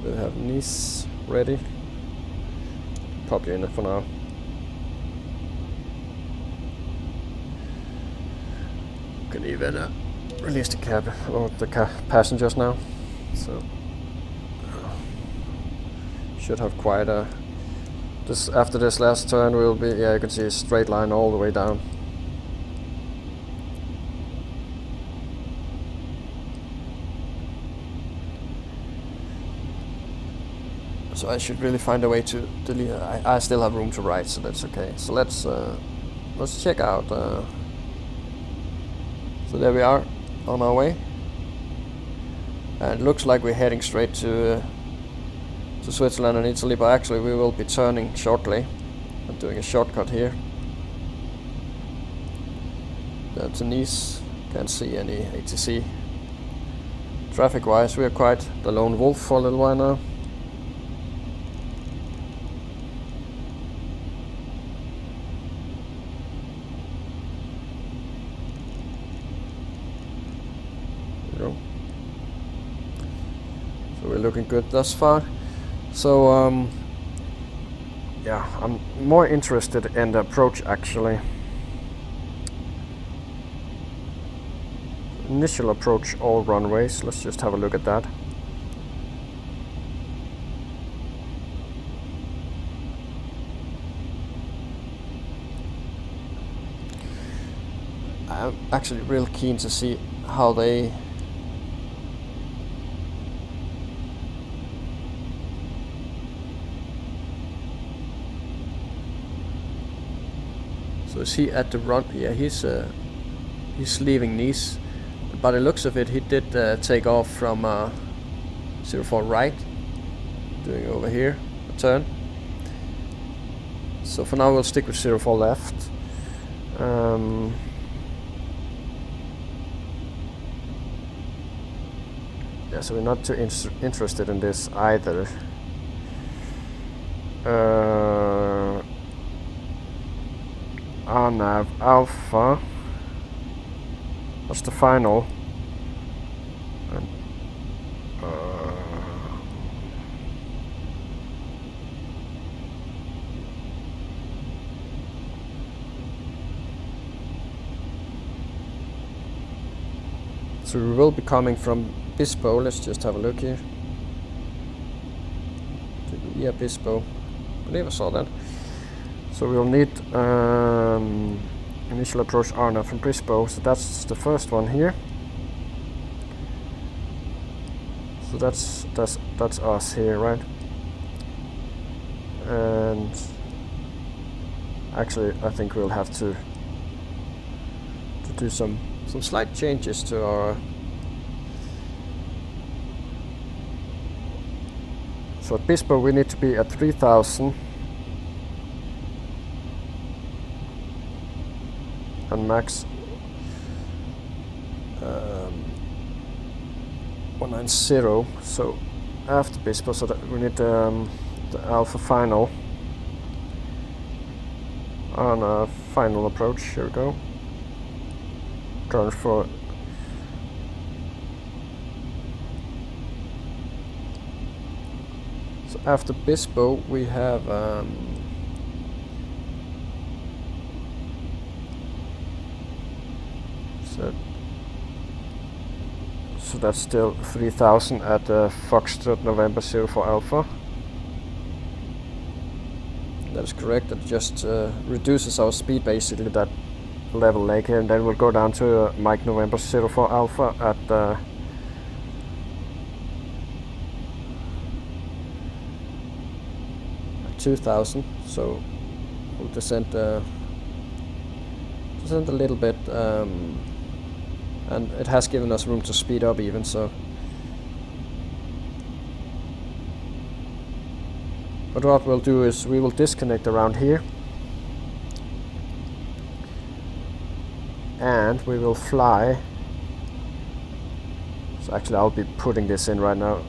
We have Nice ready. Pop you in it for now. Can even release the cab or the passengers now. So should have quite a. This after this last turn will be, yeah, you can see a straight line all the way down. So I should really find a way to delete. I still have room to write, so that's okay. So let's check out. So there we are on our way, and it looks like we're heading straight to Switzerland and Italy. But actually, we will be turning shortly. I'm doing a shortcut here. That's Nice. Can't see any ATC. Traffic-wise, we are quite the lone wolf for a little while now. So we're looking good thus far. So yeah, I'm more interested in the approach actually. Initial approach all runways. Let's just have a look at that. I'm actually real keen to see how they So is he at the run? Yeah, he's leaving Nice. By the looks of it, he did take off from 04 right, doing over here a turn. So for now we'll stick with 04 left. Yeah, so we're not too interested in this either. Nav Alpha. That's the final. And, So we will be coming from Bispo. Let's just have a look here. Yeah, Bispo. I believe I saw that. So we'll need initial approach Arna from Bispo. So that's the first one here. So that's us here, right? And actually, I think we'll have to do some slight changes to our. So at Bispo we need to be at 3,000 and max 190. So after Bispo, so that we need the Alpha final on a final approach. Here we go. Turn for so after Bispo we have so that's still 3,000 at Foxtrot November 04 Alpha. That is correct. It just reduces our speed basically that level leg here, and then we'll go down to Mike November 04 Alpha at 2,000. So we'll descend a little bit, and it has given us room to speed up even. So, but what we'll do is we will disconnect around here, and we will fly. So actually I'll be putting this in right now.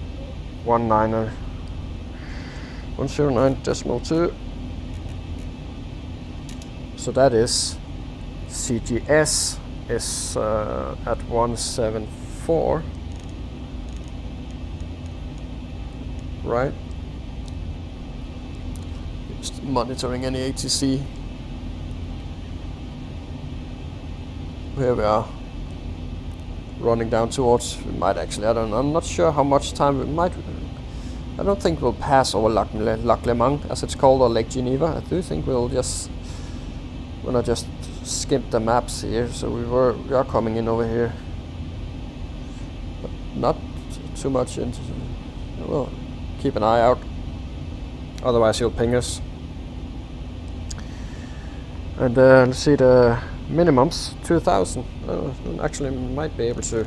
109.2. So that is CGS is at 174, right? Just monitoring any ATC. Here we are, running down towards. We might actually. I'm not sure how much time we might. I don't think we'll pass over Lac Le Mans, as it's called, or Lake Geneva. I do think we'll just. When I just skimp the maps here, so we are coming in over here, but not too much into. Well, keep an eye out. Otherwise, he'll ping us. And let's see the minimums, 2,000. Actually, might be able to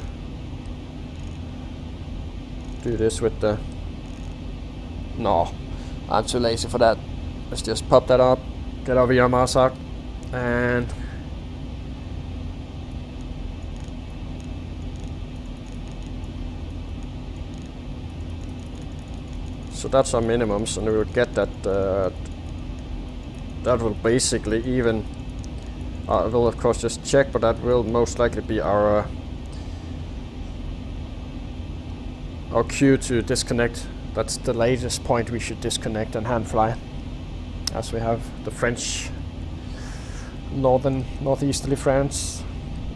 do this with the. No, I'm too lazy for that. Let's just pop that up, get over your Marsac, and so that's our minimums, and we will get that. That will basically even. I will of course just check, but that will most likely be our cue to disconnect. That's the latest point we should disconnect and hand fly, as we have the French northeasterly France,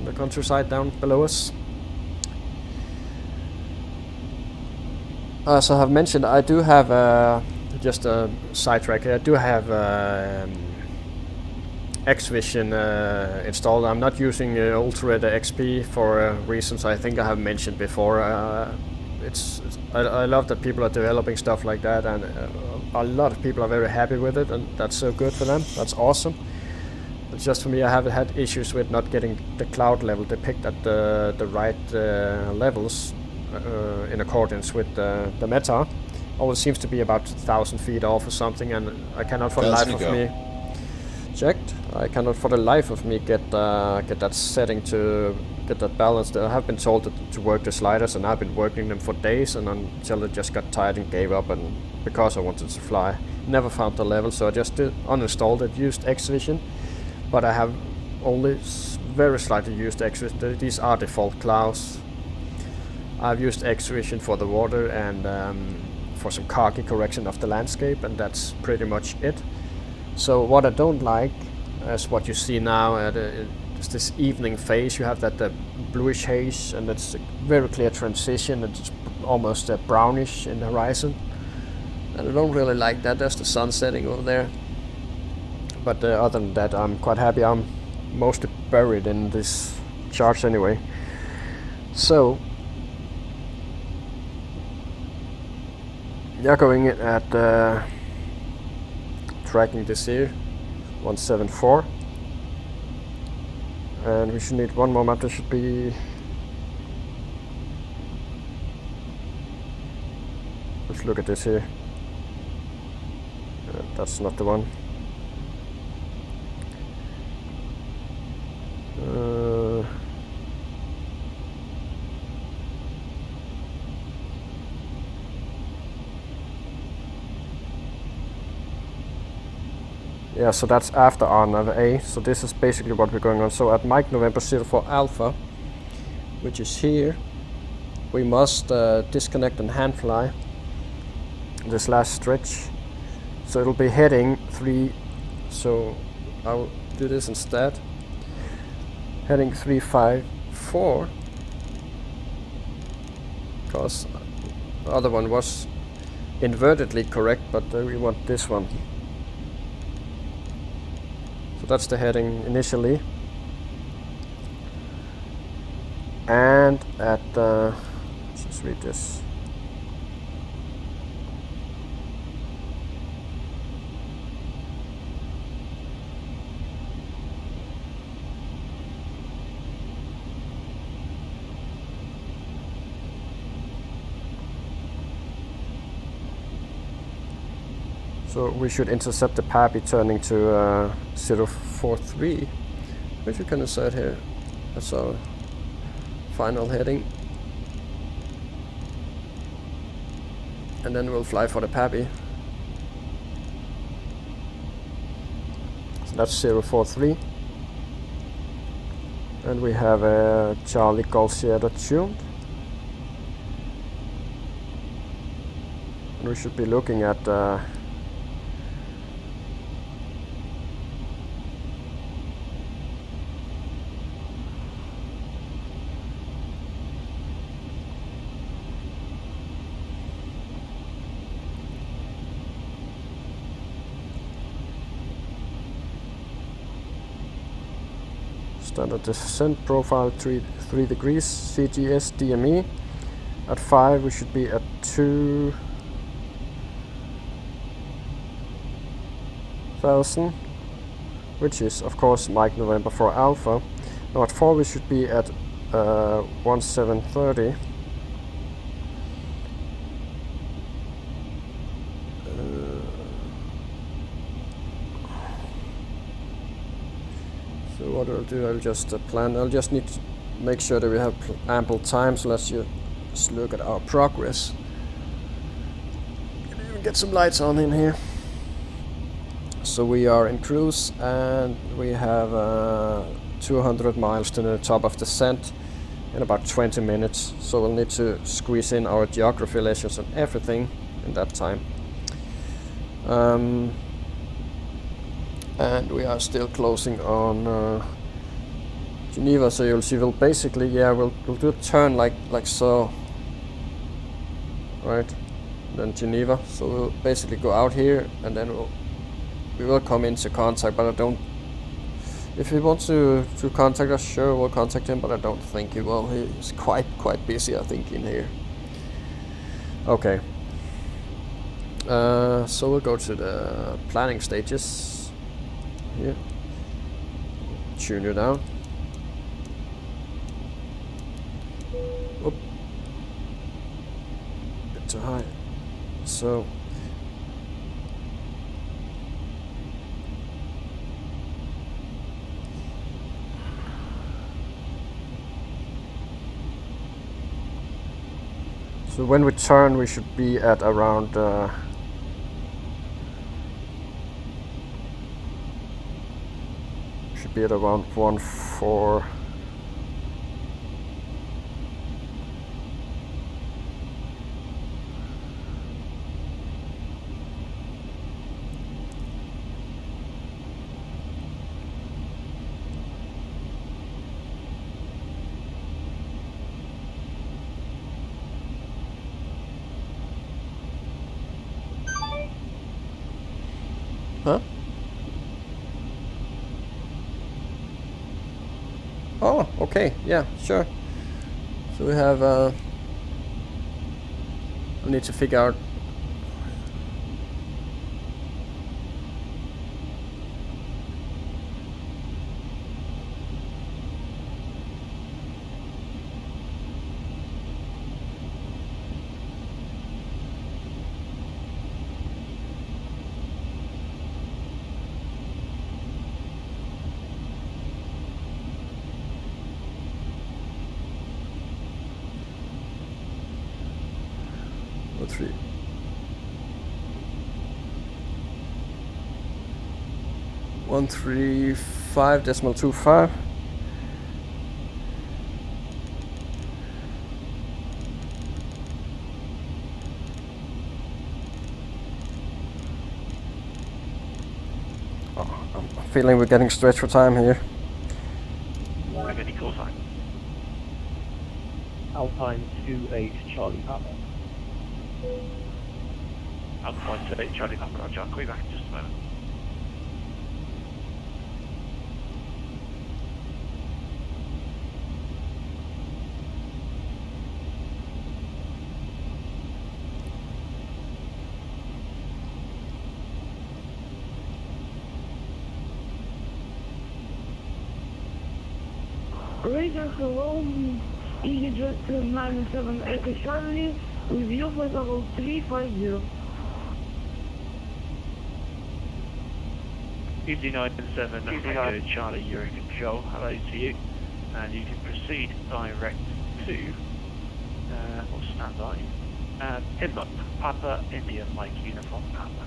the countryside down below us. As I have mentioned, I do have just a sidetrack here. I do have X-Vision installed. I'm not using Ultra XP for reasons I think I have mentioned before. I love that people are developing stuff like that, and a lot of people are very happy with it, and that's so good for them. That's awesome. But just for me, I have had issues with not getting the cloud level depicted at the right levels in accordance with the meta. Always seems to be about 1,000 feet off or something, and I cannot for the life of me checked. I cannot for the life of me get that setting to get that balanced. I have been told to work the sliders, and I've been working them for days, and until I just got tired and gave up, and because I wanted to fly. Never found the level, so I just uninstalled it, used X-Vision, but I have only very slightly used X-Vision. These are default clouds. I've used X-Vision for the water and for some khaki correction of the landscape, and that's pretty much it. So what I don't like is what you see now. there's this evening phase. You have that bluish haze, and it's a very clear transition. It's almost brownish in the horizon, and I don't really like that. There's the sun setting over there. But other than that, I'm quite happy. I'm mostly buried in this charts anyway. So we are going in at tracking this here 174, and we should need one more map. There should be, let's look at this here. That's not the one. Yeah, so that's after R9A, so this is basically what we're going on. So at Mike November 04 Alpha, which is here, we must disconnect and hand fly this last stretch. So it'll be heading 3, so I'll do this instead. Heading 354, because the other one was invertedly correct, but we want this one. So that's the heading initially. And at let's just read this. So we should intercept the PAPI turning to 043, which we can insert here. That's our final heading. And then we'll fly for the PAPI. So that's 043. And we have a Charlie Golf Sierra tuned. And we should be looking at standard descent profile 3 degrees CGS DME. At 5 we should be at 2000, which is of course Mike November 4 Alpha. Now at 4 we should be at 1730. So what I'll do, I'll just plan. I'll just need to make sure that we have ample time. So let's just look at our progress. Can even get some lights on in here. So we are in cruise, and we have 200 miles to the top of descent in about 20 minutes. So we'll need to squeeze in our geography lessons and everything in that time. And we are still closing on Geneva, so you'll see we'll basically, yeah, we'll do a turn like so, right? Then Geneva, so we'll basically go out here, and then we will come into contact, but I don't, if he wants to contact us, sure, we'll contact him, but I don't think he will. He's quite busy, I think, in here. Okay, so we'll go to the planning stages. Here, tune you down. Oop. Bit too high. So when we turn, we should be at around at around 1-4. Okay, yeah, sure. So we have, we need to figure out. Three. 135.25. Oh, I'm feeling we're getting stretched for time here. Any call sign? Alpine 28 Charlie Papa. Alpine 28 Charlie Papa, Roger. I'll call you back in just a moment. Radar hello, EasyJet 97 Echo Charlie, with you for level 350. Easy 97 Echo Charlie, you're in control. Hello to you. And you can proceed direct to, or standby, Inbox Papa, India Mike Uniform Papa.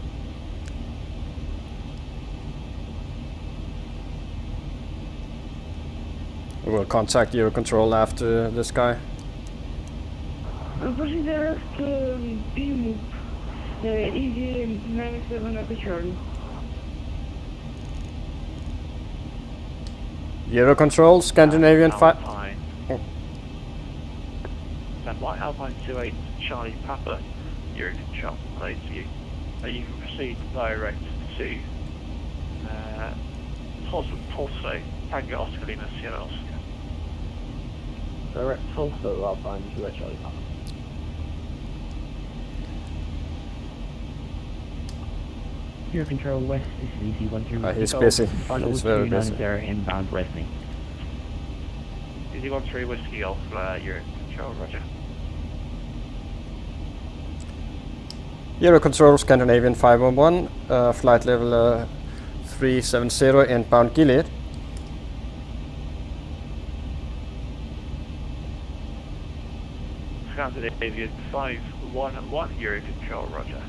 We will contact Eurocontrol after this guy. Proceed direct to P-Move, Easy 97 Echo Charlie. Eurocontrol, Scandinavian 5. Alpine. Standby, Alpine 28 Charlie Papa, you're in control. Hello to you. You can proceed direct to Tulsa, Tango Oscar Lima Sierra Oscar. Direct Tulsa, Alpine 28 Charlie Papa. Your control west, this is Easy 131. He's busy. He's very busy. Inbound Resney. Easy 13 Whiskey Golf, you're in control, roger. Eurocontrol, Scandinavian 511, flight level 370, inbound Gilead. Scandinavian 511, you're in control, roger.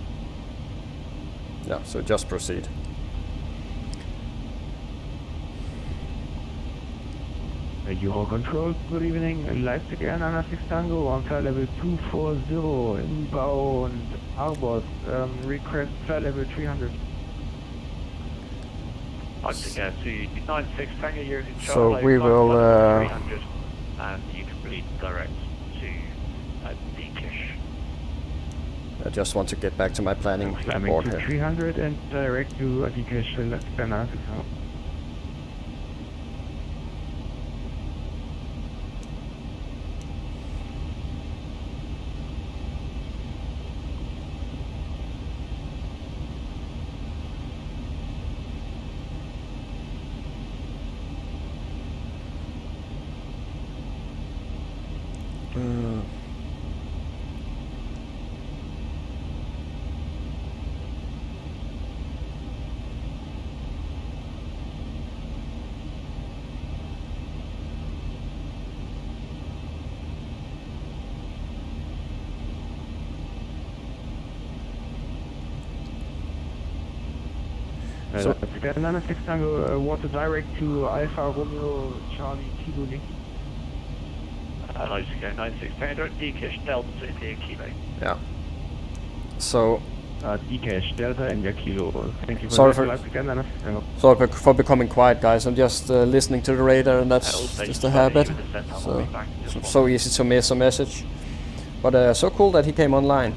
Yeah, so just proceed. Eurocontrol, good evening. Leipzig Air 96 Tango on flight level 240, inbound Arbos, request flight level 300. Leipzig Air 296 Tango, you're in control. So we will 300, and you can proceed direct to Dekish. I just want to get back to my planning board here. 300 and direct to Dekish, Leipzig Air 96 Tango. So, Sky 96 Tango, water direct to Alpha Romeo Charlie Kilo Yankee. Hello, Sky 96 Tango, direct Dekish, Delta India Kilo. yeah. So, Dekish, Delta India Kilo. Thank you sorry for sorry for becoming quiet, guys. I'm just listening to the radar, and that's just a habit. So easy to miss a message. But so cool that he came online.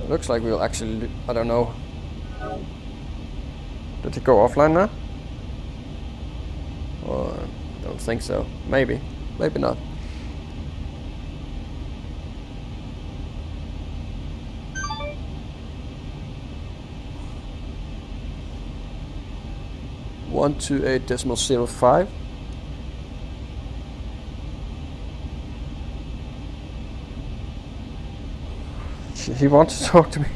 Looks like we'll actually, I don't know. Did he go offline now? Or I don't think so. Maybe. Maybe not. One two 8.05. He wants to talk to me.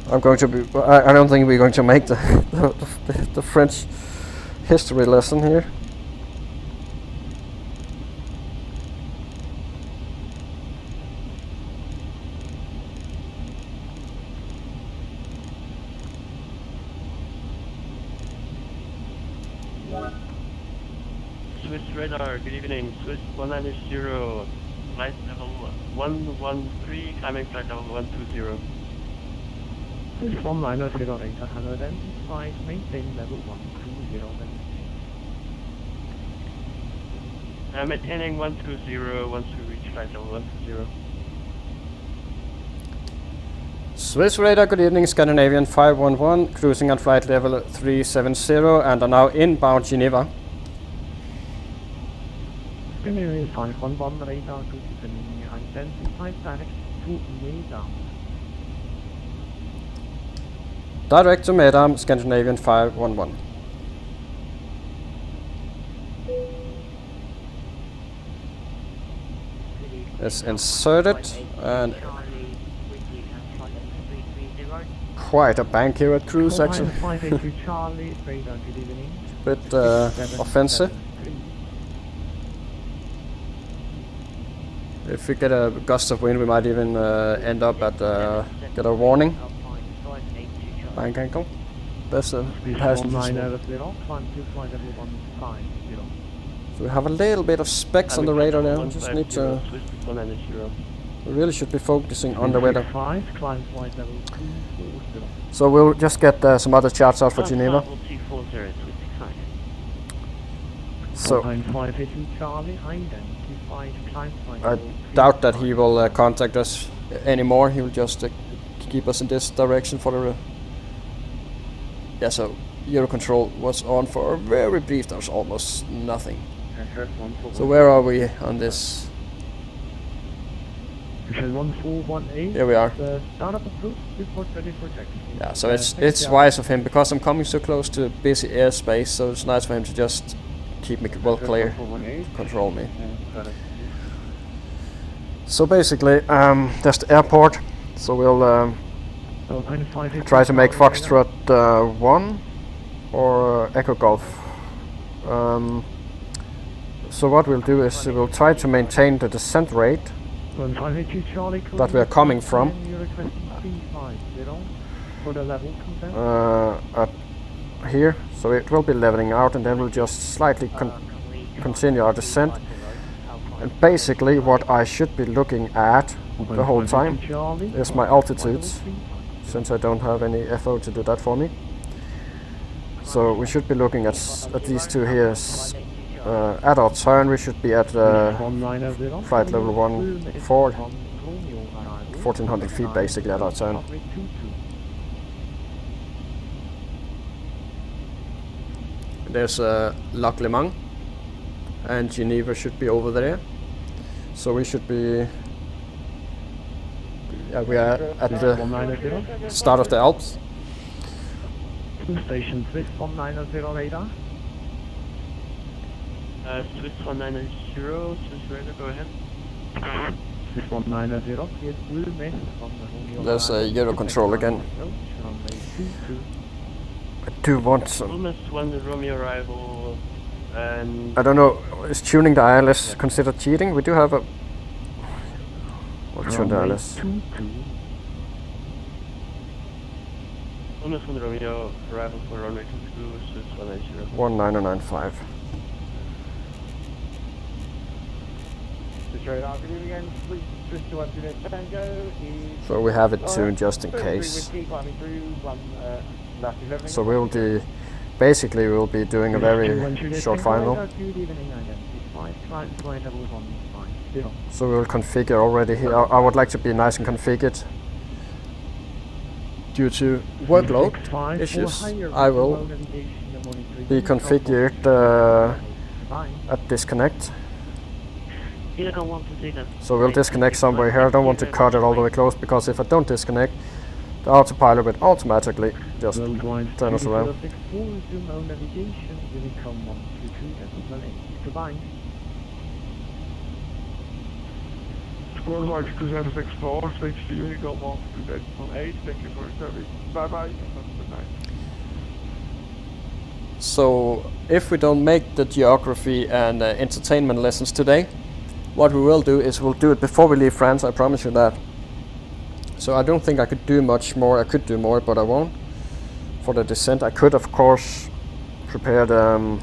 I'm going to be. I don't think we're going to make the French history lesson here. Swiss radar, good evening. Swiss 190, flight level 113, climbing flight level 120. Swiss 190 radar, hello then. Flight maintain level 120 then. Maintaining 120 once we reach flight level 120. Swiss radar, good evening. Scandinavian 511, cruising at flight level 370 and are now inbound Geneva. Scandinavian 511 radar, cruising identified direct to Medam. Direct to Medam, Scandinavian 511. It's inserted and quite a bank here at cruise actually. Bit offensive. If we get a gust of wind we might even end up at get a warning. Bank angle. Best passengers. So we have a little bit of specs on the radar there. We just need to. We really should be focusing on the weather. So we'll just get some other charts out for Geneva. So I doubt that he will contact us anymore. He will just keep us in this direction for the. Yeah, so Eurocontrol was on for a very brief. There's almost nothing. So where are we on this? Here we are. Yeah, so it's wise of him because I'm coming so close to busy airspace. So it's nice for him to just keep me well clear, control me. So basically, that's the airport. So we'll try to make Foxtrot 1 or Echo Golf. So what we'll do is we'll try to maintain the descent rate that we are coming from up here. So it will be leveling out and then we'll just slightly continue our descent. And basically what I should be looking at the whole time is my altitudes, since I don't have any FO to do that for me. So we should be looking at these two here. At our turn we should be at flight level 1400 feet basically at our turn. There's Lac Le Mans and Geneva should be over there. So we should be we are at the start of the Alps. Station Swiss 190 radar. Swiss 190, Swiss radar, go ahead. Swiss 190, There's a Eurocontrol again. I do want some. Almost one Romeo arrival. And I don't know, is tuning the ILS considered cheating? We do have a. We'll tune the ILS. Almost one Romeo arrival for runway 22, Swiss 190. 1995. So we have it tuned just in case. So we will do, basically we will be doing a very short final. So we will configure already here. I would like to be nice and configured. Due to workload issues, I will be configured at disconnect. You don't want to do that. So we'll disconnect somewhere here. I don't want to cut it all the way close, because if I don't disconnect, the autopilot will automatically just turn us around. Worldwide 264, switch to Unicorn 1 to Decimal 8, thank you for your service. Bye bye, good night. So if we don't make the geography and entertainment lessons today, what we will do is we'll do it before we leave France, I promise you that. So I don't think I could do much more. I could do more, but I won't. For the descent, I could of course prepare the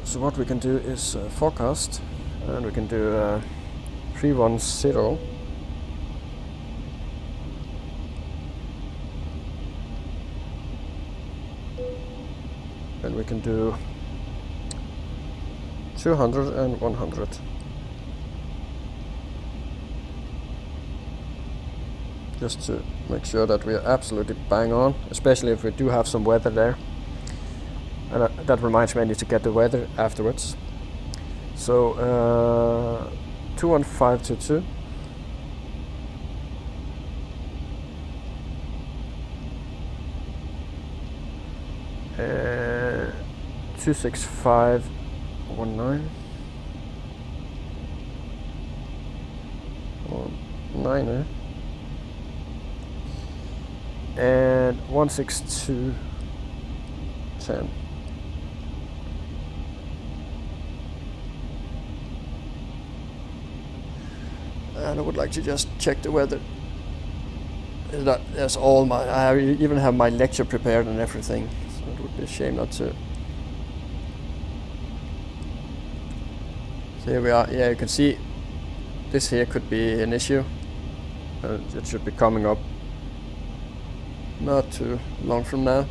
So what we can do is forecast, and we can do 310. And we can do 200 and 100. Just to make sure that we are absolutely bang on, especially if we do have some weather there. And that reminds me, I need to get the weather afterwards. So 21522. Uh, 26519. 9, and 16210. And I would like to just check the weather. That's all my. I even have my lecture prepared and everything. So it would be a shame not to. So here we are. Yeah, you can see this here could be an issue. It should be coming up not too long from now.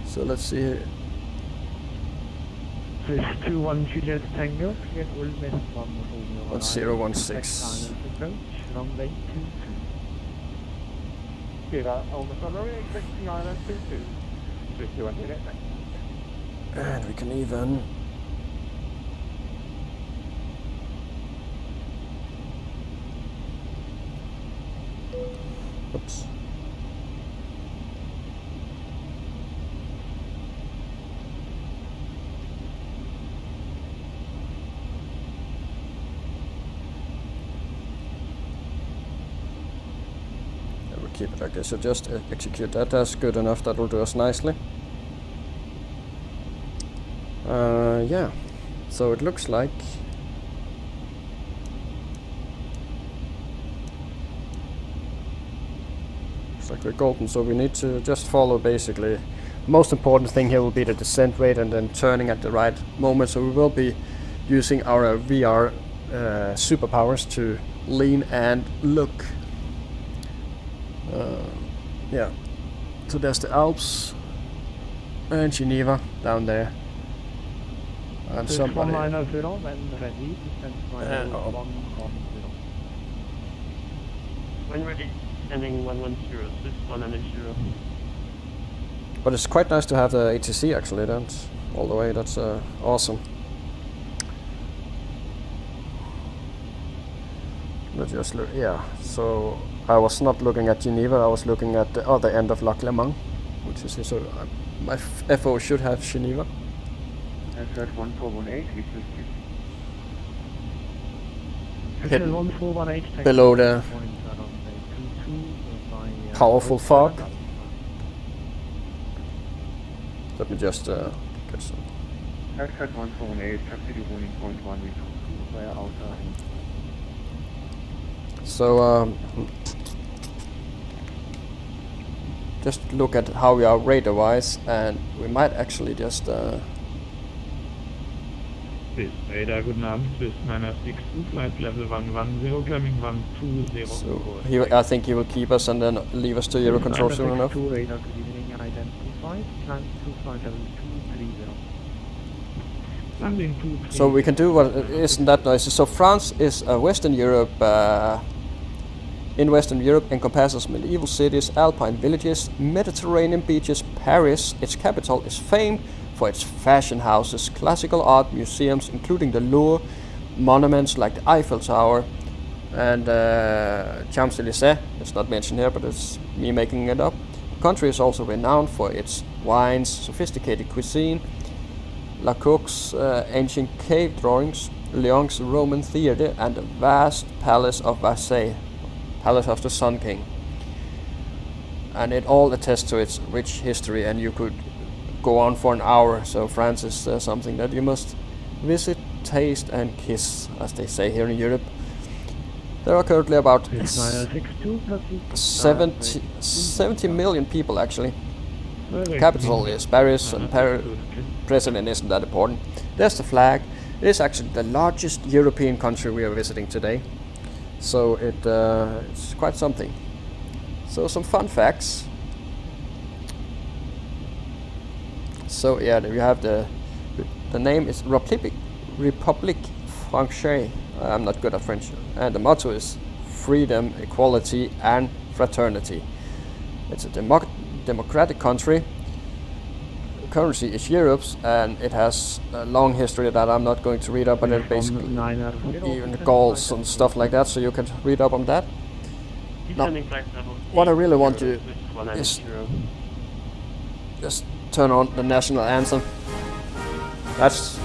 So let's see here. This 21 Juliet Tango, 1016. runway 22. Almost expecting island 22. 51 Juliet Tango. And we can even oops. Keep it like this, so just execute that. That's good enough, that will do us nicely. Yeah, so it looks like we're golden, so we need to just follow basically. The most important thing here will be the descent rate and then turning at the right moment, so we will be using our VR superpowers to lean and look. Yeah, so there's the Alps and Geneva down there, and somebody. When ready, ending 110, 6190. But it's quite nice to have the ATC actually. That's all the way. That's awesome. Let's just look. Yeah, so. I was not looking at Geneva, I was looking at the other end of Lac Le Mans, which is here, so my FO should have Geneva. Aircraft 1418, Hit below the powerful fog. Let me just get some. Aircraft 1418, taxi warning point 1, we via outer. So just look at how we are radar wise, and we might actually just This radar, guten Abend, Swiss 962, flight level 110, climbing 120. So I think he will keep us and then leave us to Euro control soon enough. Radar, good evening, identified, climb to flight level 230. So we can do what isn't that noisy. So France is Western Europe. In Western Europe, encompasses medieval cities, alpine villages, Mediterranean beaches. Paris, its capital, is famed for its fashion houses, classical art museums, including the Louvre, monuments like the Eiffel Tower, and Champs-Élysées. It's not mentioned here, but it's me making it up. The country is also renowned for its wines, sophisticated cuisine, Lecoq's ancient cave drawings, Lyon's Roman theatre, and the vast palace of Versailles, Palace of the Sun King. And it all attests to its rich history, and you could go on for an hour. So France is something that you must visit, taste, and kiss, as they say here in Europe. There are currently about 70 million people actually. Capital is Paris, and president isn't that important. There's the flag. It is actually the largest European country we are visiting today, so it's quite something. So some fun facts. So yeah, we have the name is Republique Française. I'm not good at French. And the motto is freedom, equality, and fraternity. It's a democratic country. The currency is Europe's, and it has a long history that I'm not going to read up, but it basically even goals and stuff like that, so you can read up on that. Now, what I really want to do is just turn on the national anthem. That's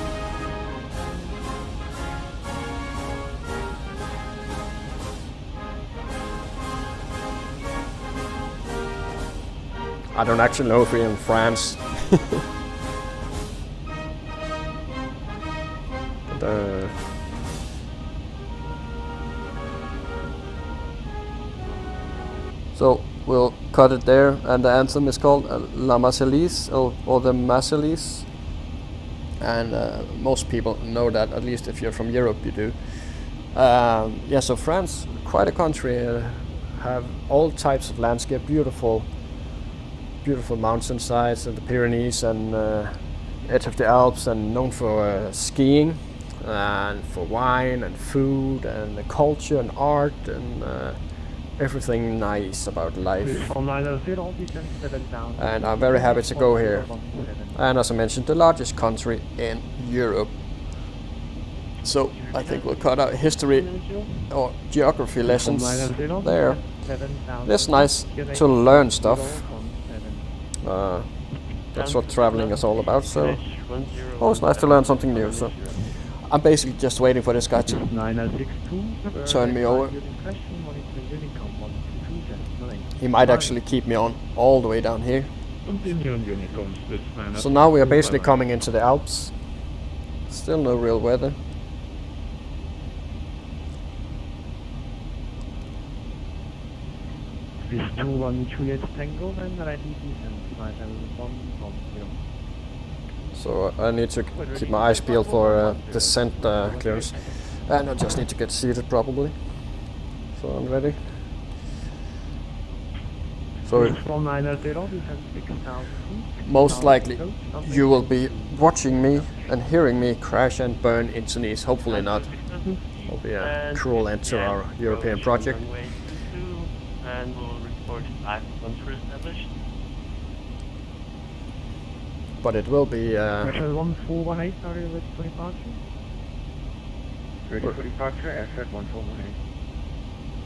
I don't actually know if we're in France. But, so we'll cut it there, and the anthem is called La Marseillaise, or the Marseillaise. And most people know that, at least if you're from Europe, you do. Yeah, so France, quite a country, have all types of landscape, beautiful mountainsides and the Pyrenees and edge of the Alps, and known for skiing and for wine and food and the culture and art and everything nice about life. And I'm very happy to go here. And as I mentioned, the largest country in Europe. So I think we'll cut out history or geography lessons there. It's nice to learn stuff. That's what traveling is all about, so always nice to learn something new. So I'm basically just waiting for this guy to turn me over. He might actually keep me on all the way down here. So now we are basically coming into the Alps. Still no real weather. So I need to keep my eyes peeled for descent clearance, and I just need to get seated probably. So I'm ready. So most likely you will be watching me and hearing me crash and burn into Nice. Hopefully not. It'll be a cruel end to our European project. And we'll report for established. But it will be 1418, are you ready for departure? Ready for departure, aircraft 1418.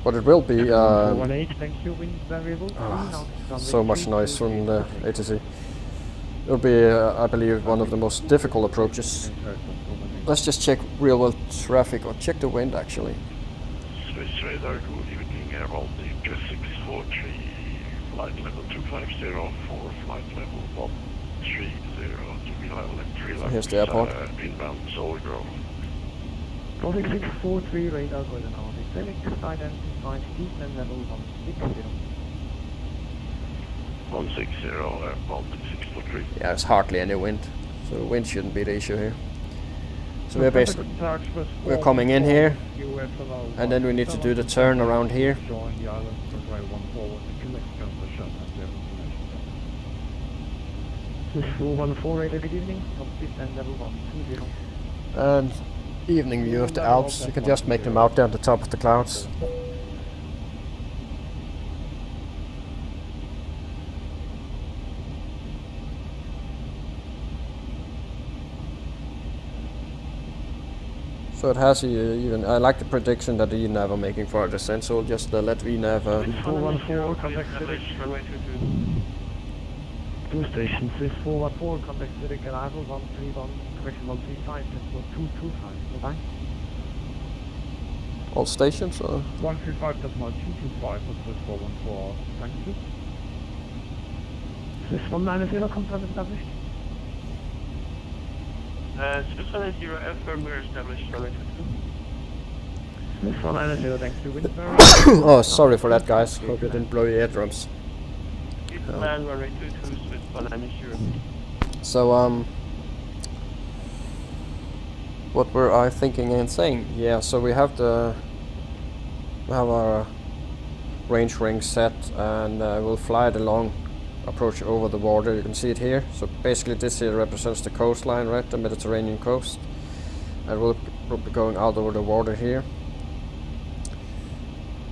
But it will be 1418, thank you, wind variable. So much noise from the ATC. It'll be, I believe, one of the most difficult approaches. Let's just check real world traffic, or check the wind actually. Swiss radar, good evening, Air Baltic 643, flight level 250 for flight level 130 to be level 3 So here's the airport. Inbound Solid Grove. Baltic 643, radar golden Audi. Select identified descent level 160. 160, Baltic 643. Yeah, there's hardly any wind, so wind shouldn't be the issue here. So we're basically coming in here, and then we need to do the turn around here. And evening view of the Alps. You can just make them out there on the top of the clouds. So it has even. I like the prediction that the ENAV are making for a descent, so we'll just let ENAV. 414, contact Civic. 2 stations, this 414, contact Civic, arrival 131, correction 135, decimal 225, bye. All stations? 135, decimal 225, this 414, thank you. This 190, confirm established. 690 firmware established, runway 22. This 190, thanks to Windsor. Oh, sorry for that, guys. Hope you didn't blow your eardrums. Man, runway 22, Swiss 190. So, what were I thinking and saying? Yeah, so we have our range ring set, and we'll fly it along, approach over the water. You can see it here. So basically this here represents the coastline, right, the Mediterranean coast, and we'll be going out over the water here.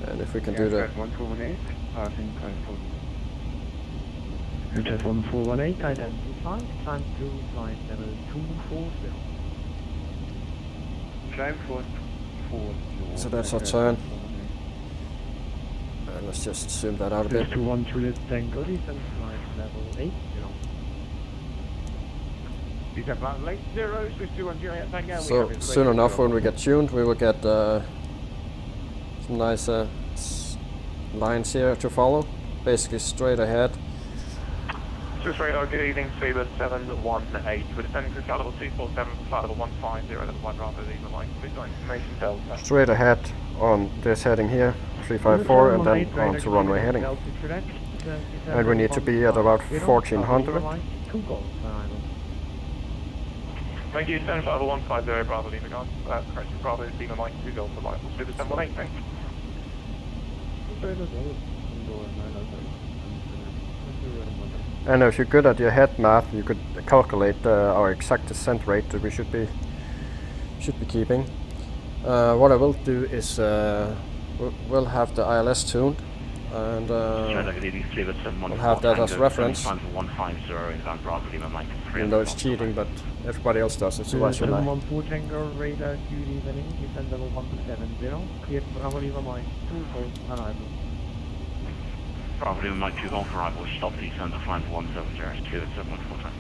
And if we can do the 1418, passing time. Jet 1418, identified, time to flight level 240. Climb 440. So that's our turn. Let's just zoom that out a bit. 212 Tango, descent flight level 80. Descent flight level 80, Swiss 210 Tango. So soon enough, when we get tuned, we will get some nice lines here to follow. Basically straight ahead. Swiss radar, good evening, Seabird 718, with descending cruise level 247, flight level 150, level 1 Bravo, Lima Mike, visual information Delta. Straight ahead on this heading here, 354, and then on to runway heading. And we need to be at about 1400. Thank you, descending flight level 150, Bravo, Lima Guard, correction, Bravo, Lima Mike, 2 Delta, Light, Seabird 718, thanks. And if you're good at your head math, you could calculate our exact descent rate that we should be keeping. What I will do is we'll have the ILS tuned, and we'll have that as reference. Even though it's cheating, but everybody else does it, so why should I? 714 Tango, radar, good evening, descent level 170, cleared Bravo, Lima Mike, 2 full arrival. Probably we might go for arrival, stop descend to find 170, 714.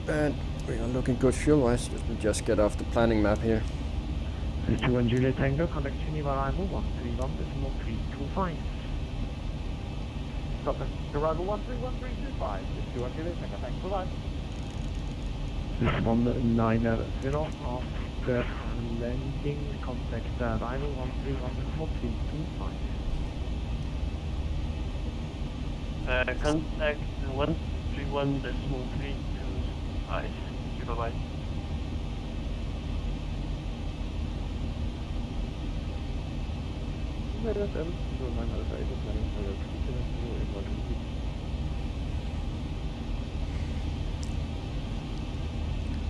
And we are looking good fuel-wise. We'll just get off the planning map here. 21 Juliet Tango, contact Geneva arrival 131, decimal 325. Stop at arrival 131325, 21 Juliet Tango, thanks for that. This 190 after landing, contact arrival 131, decimal 325. Contact 131 decimal 325. Bye-bye.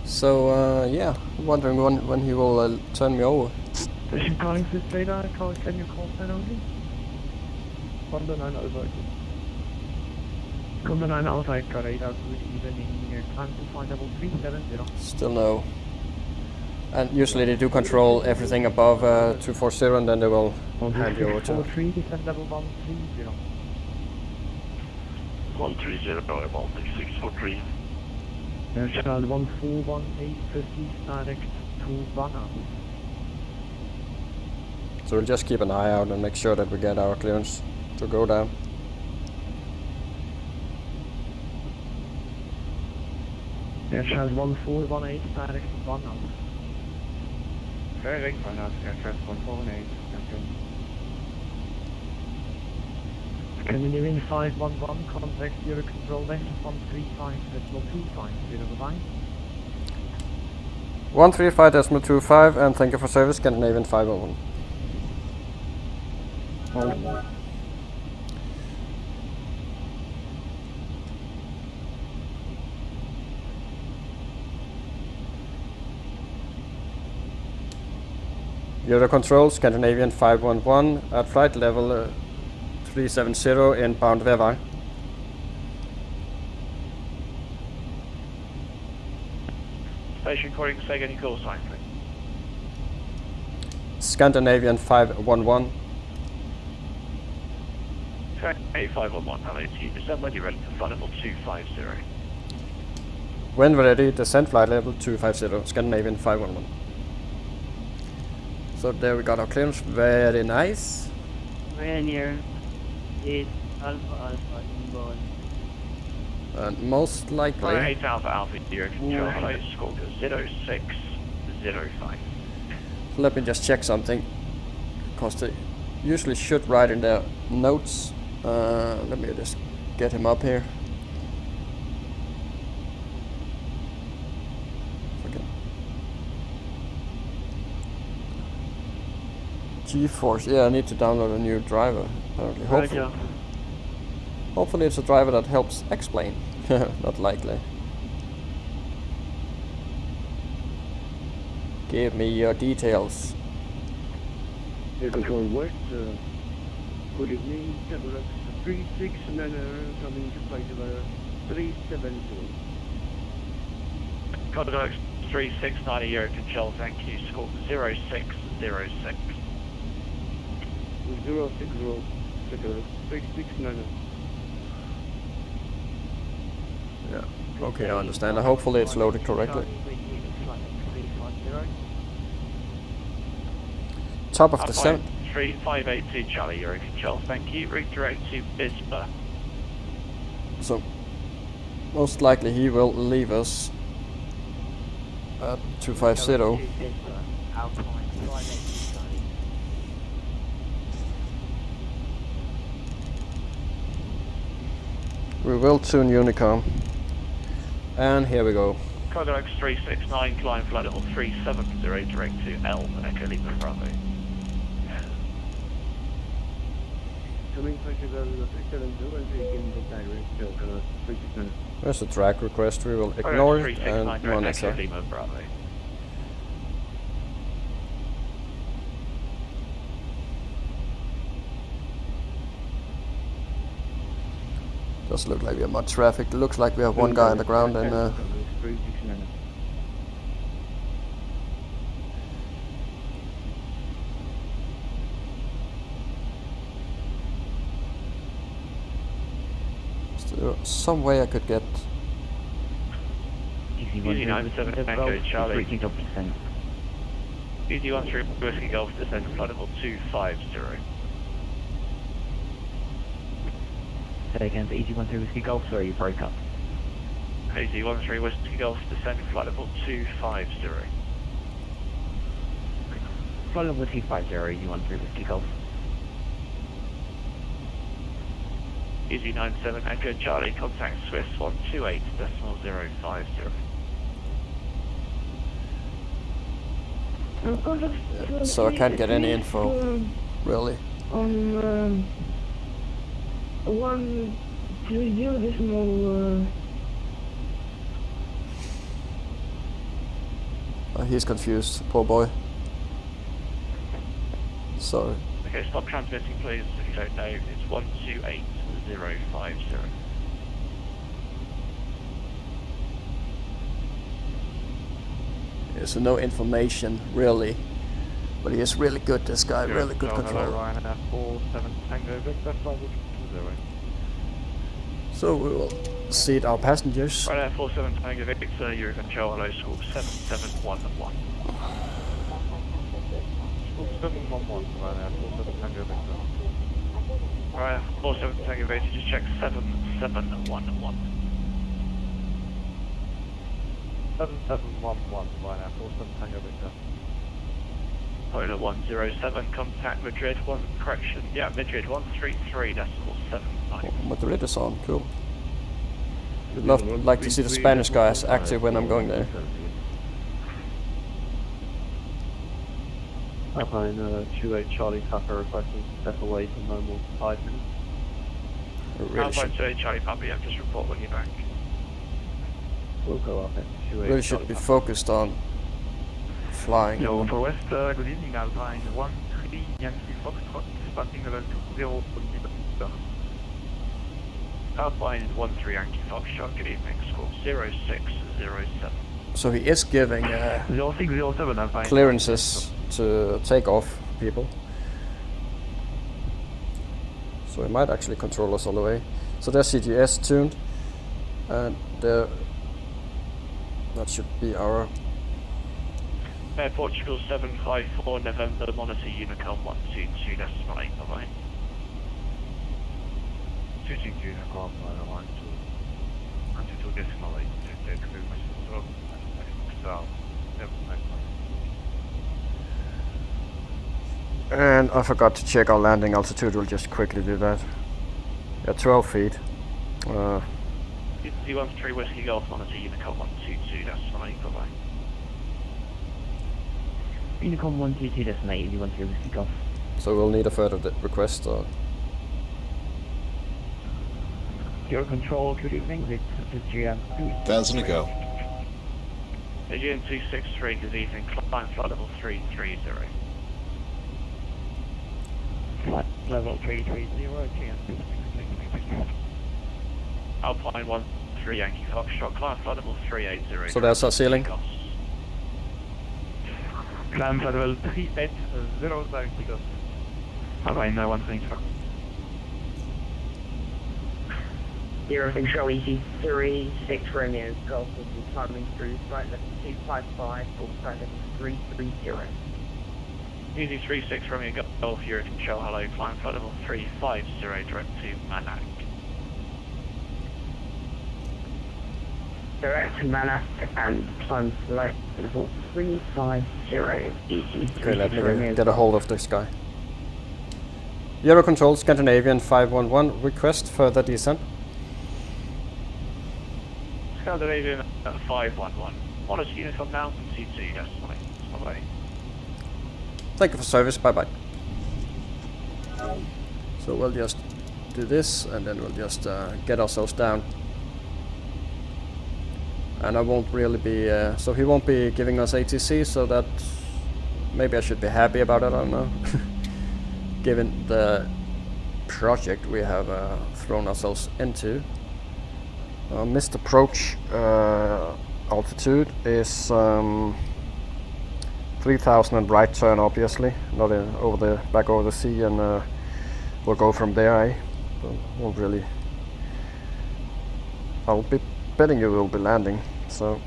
So yeah, I'm wondering when he will turn me over. Station calling Swiss radar, can you call sign only? Condor 9 over. Condor 9 outside, radar, good evening, time to find level 370. Still no. And usually they do control everything above 240, and then they will hand you over to... 43, descent level 130. 130, Baltic 643. Child 141850, direct to Vanna. So we'll just keep an eye out and make sure that we get our clearance to go down. Child 1418, direct to Vanna. Direct Vanna, aircraft 1418, thank you. Scandinavian 511, contact Euro Control Desk 135.25, 135.25, and thank you for service, Scandinavian 501. Euro Control, Scandinavian 511 at flight level 370 inbound Vevai. Station recording, say again your call sign, please. Scandinavian 511. Okay, 511, hello to you. Descend when you're ready to flight level 250. When ready, descend flight level 250, Scandinavian 511. So there we got our clearance, very nice. Ryanair is Alpha Alpha inbound. And most likely... 8 Alpha Alpha, Euro Control, hello, score 0605. Let me just check something, because they usually should write in their notes. Let me just get him up here. Okay. GeForce, yeah, I need to download a new driver, apparently. Hopefully it's a driver that helps explain. Not likely. Give me your details. Air Control West, good evening, Cadillac 369 coming to flight level 370. Cadillac 369 Euro Control, thank you, score 0606. 060, Cadillac 369. Yeah, okay, I understand. Hopefully it's loaded correctly. Top of the 3582 Charlie Euro Control, thank you. Redirect to Bispa. So, most likely he will leave us at 250. We will tune Unicom. And here we go. Cadillac 369, climb flight level 370, direct to Elm, Echo Lima Bravo. Coming flight level 370 and taking the direct 369. There's a track request, we will ignore it and monitor. Lima Bravo. Doesn't look like we have much traffic. It looks like we have one guy on the ground and is there some way I could get Easy 97 Echo Charlie. Easy 13 Whiskey Golf, descend to flight level 250. Say again, Easy 13 Whiskey Golf, sorry, you broke up. Easy 13 Whiskey Golf, descend to flight level 250. Flight level 250, Easy 13 Whiskey Golf. Easy 97 Echo Charlie, contact Swiss 128.050. so I can't get any info, really. On 1.0.0. He's confused, poor boy. Sorry. Okay, stop transmitting please, if you don't know, it's 128.050. Yeah, so no information, really. But he is really good, this guy, really good control. Hello, Ryanair 47 Tango Victor, flight level 0. So we will seat our passengers. Ryanair 47 Tango Victor, Euro Control, hello, school 7711. School 711, Ryanair 47 Tango Victor. Ryanair 47 Tango Victor, just check 7711. 7711, Ryanair 47 Tango Victor. Polar 107, contact Madrid 1, correction, yeah, Madrid 133.79. Oh, Madrid is on, cool. Would like to see the Spanish guys active when I'm going there. Alpine 28 Charlie Papa requesting to step away for no more than 5 minutes. Alpine 28 Charlie Papa, yeah, just report when you're back. We'll go up at 28 Really should be focused on flying. Hello, for West, good evening, Alpine 13 Yankee Foxtrot, departing level 20. Alpine 13 Yankee Foxtrot, good evening, score 0607. So he is giving 0607 Alpine. clearances to take off people. So he might actually control us all the way. So there's CGS tuned, and that should be our Portugal 754 November, monitor Unicom 122, decimal 8, bye-bye. 222 Unicom, 122 decimal 8, take very much stroke, south, 795. And I forgot to check our landing altitude, we'll just quickly do that. Yeah, 12 feet. 213 Whiskey Golf, monitor Unicom 122, decimal 8, bye-bye. Unicom 122 decimal 8, 13 Whiskey Golf. So we'll need a further request, or? Your control, good evening, it's GM 1,000 to go. Aegean 263, good evening, climb flight level 330. Flight level 330, GM 263. Alpine 13 Yankee Foxtrot, climb flight level 380. So there's our ceiling. Climb flight level 380, because Alpine 13 Foxtrot. Zero control easy 36 Romeo Golf will be climbing through flight level 255 or flight level 330. Easy 36 Romeo Golf, Euro control, hello, climb flight level 350 direct to Manak. Direct to Manak and climb flight level 350 easy. Okay, let me get a hold of this guy. Euro control, Scandinavian 511, request further descent. Scandinavian 511. Monitor Unicom now, C2, decimal 8, bye-bye. Thank you for service, bye-bye. So we'll just do this, and then we'll just get ourselves down. And I won't really be, so he won't be giving us ATC, so that maybe I should be happy about it, I don't know. Given the project we have thrown ourselves into. Missed approach altitude is 3000 and right turn, obviously, not back over the sea, and we'll go from there. Won't really. I'll be betting you will be landing. So.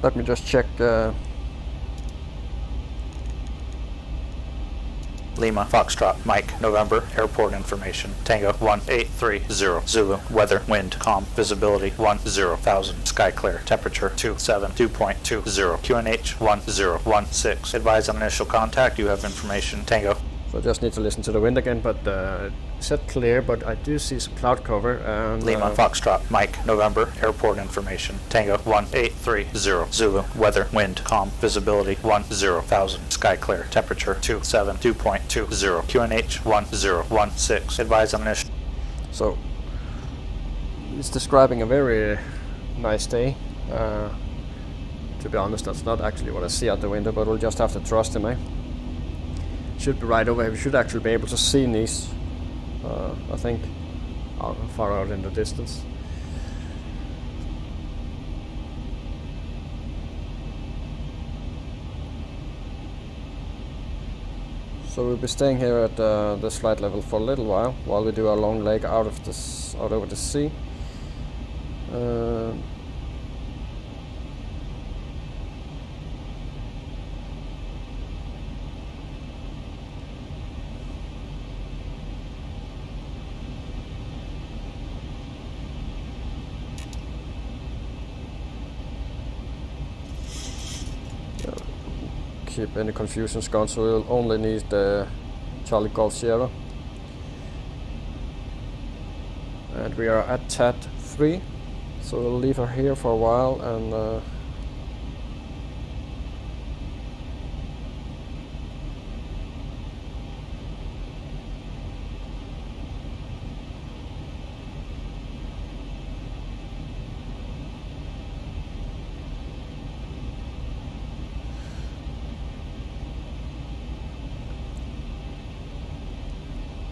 Let me just check. Lima, Foxtrot, Mike, November, airport information. Tango 1830, Zulu, weather, wind, calm, visibility 10,000, sky clear, temperature 2.20, QNH 1016. Advise on initial contact, you have information. Tango. So I just need to listen to the wind again, but set clear, but I do see some cloud cover. And Lima, Foxtrot, Mike, November, airport information. Tango 1830, Zulu, weather, wind, calm, visibility 10,000, sky clear, temperature 2.20, QNH 1016. Advise on initial. So it's describing a very nice day. To be honest, that's not actually what I see out the window, but we'll just have to trust him, eh? Should be right over here. We should actually be able to see Nice, I think, far out in the distance. So we'll be staying here at this flight level for a little while we do our long leg out over the sea. Keep any confusions gone, so we'll only need the Charlie Golf Sierra. and we are at TAT 3, so we'll leave her here for a while and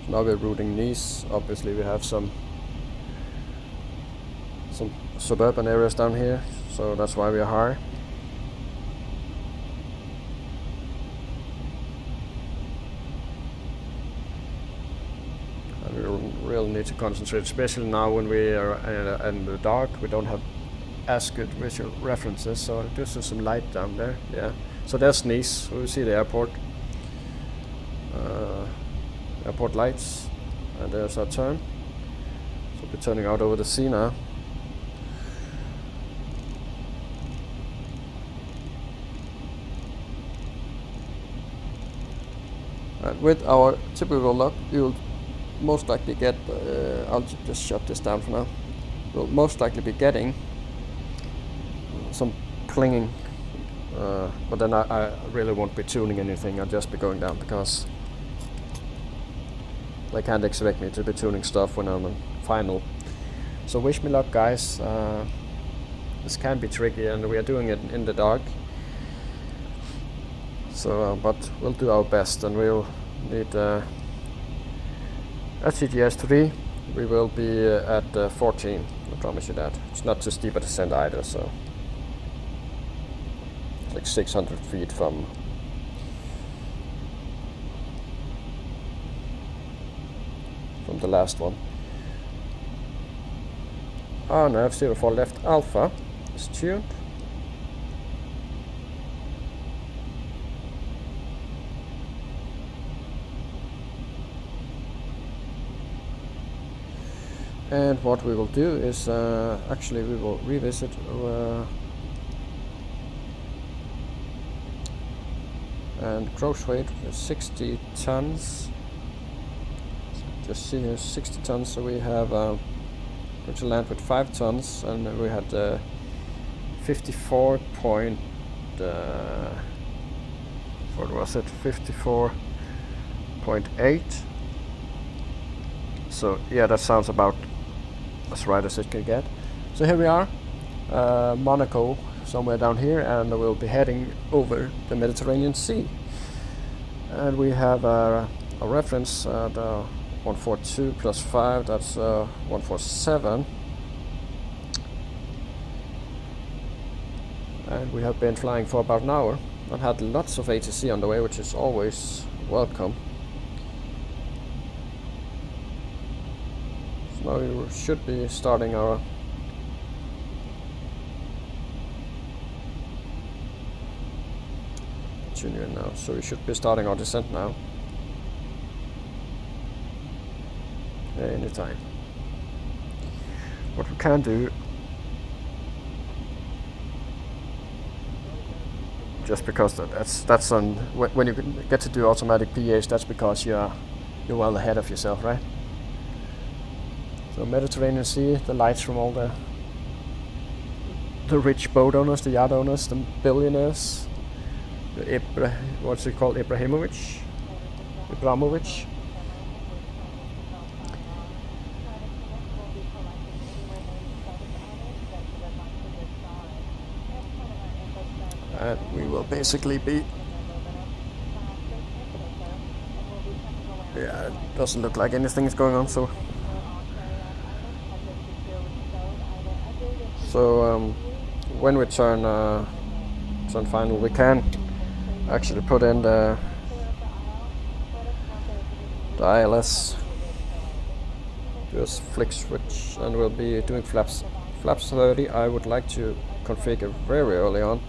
now we're routing Nice. Obviously we have some suburban areas down here, so that's why we are high. And we really need to concentrate, especially now when we are in the dark. We don't have as good visual references, so this is some light down there. Yeah, so there's Nice. We see the airport. Airport lights, and there's our turn. So we're turning out over the sea now. And with our typical luck, you'll most likely get, I'll just shut this down for now. We'll most likely be getting some plinging, but then I really won't be tuning anything. I'll just be going down because they can't expect me to be tuning stuff when I'm on final. So wish me luck, guys. This can be tricky, and we are doing it in the dark. So, but we'll do our best, and we'll need at CGS 3. We will be at 14. I promise you that. It's not too steep a descent either, so it's like 600 feet from the last one. Oh no, F04 left alpha is tuned. And what we will do is actually we will revisit and gross weight is 60 tons. Just see here, 60 tons, so we have going to land with 5 tons, and we had 54 point, what was it, 54.8. So yeah, that sounds about as right as it can get. So here we are, Monaco, somewhere down here, and we'll be heading over the Mediterranean Sea. And we have a reference at 142 plus 5, that's 147. And we have been flying for about an hour and had lots of ATC on the way, which is always welcome. So now we should be starting our junior now, so we should be starting our descent now. Anytime. What we can do, just because that's on when you get to do automatic PAs, that's because you're well ahead of yourself, right? So Mediterranean Sea, the lights from all the rich boat owners, the yacht owners, the billionaires, the what's it called, Ibrahimovic. And we will basically be, yeah, it doesn't look like anything is going on, so when we turn final, we can actually put in the ILS, just flick switch, and we'll be doing flaps 30. I would like to configure very early on,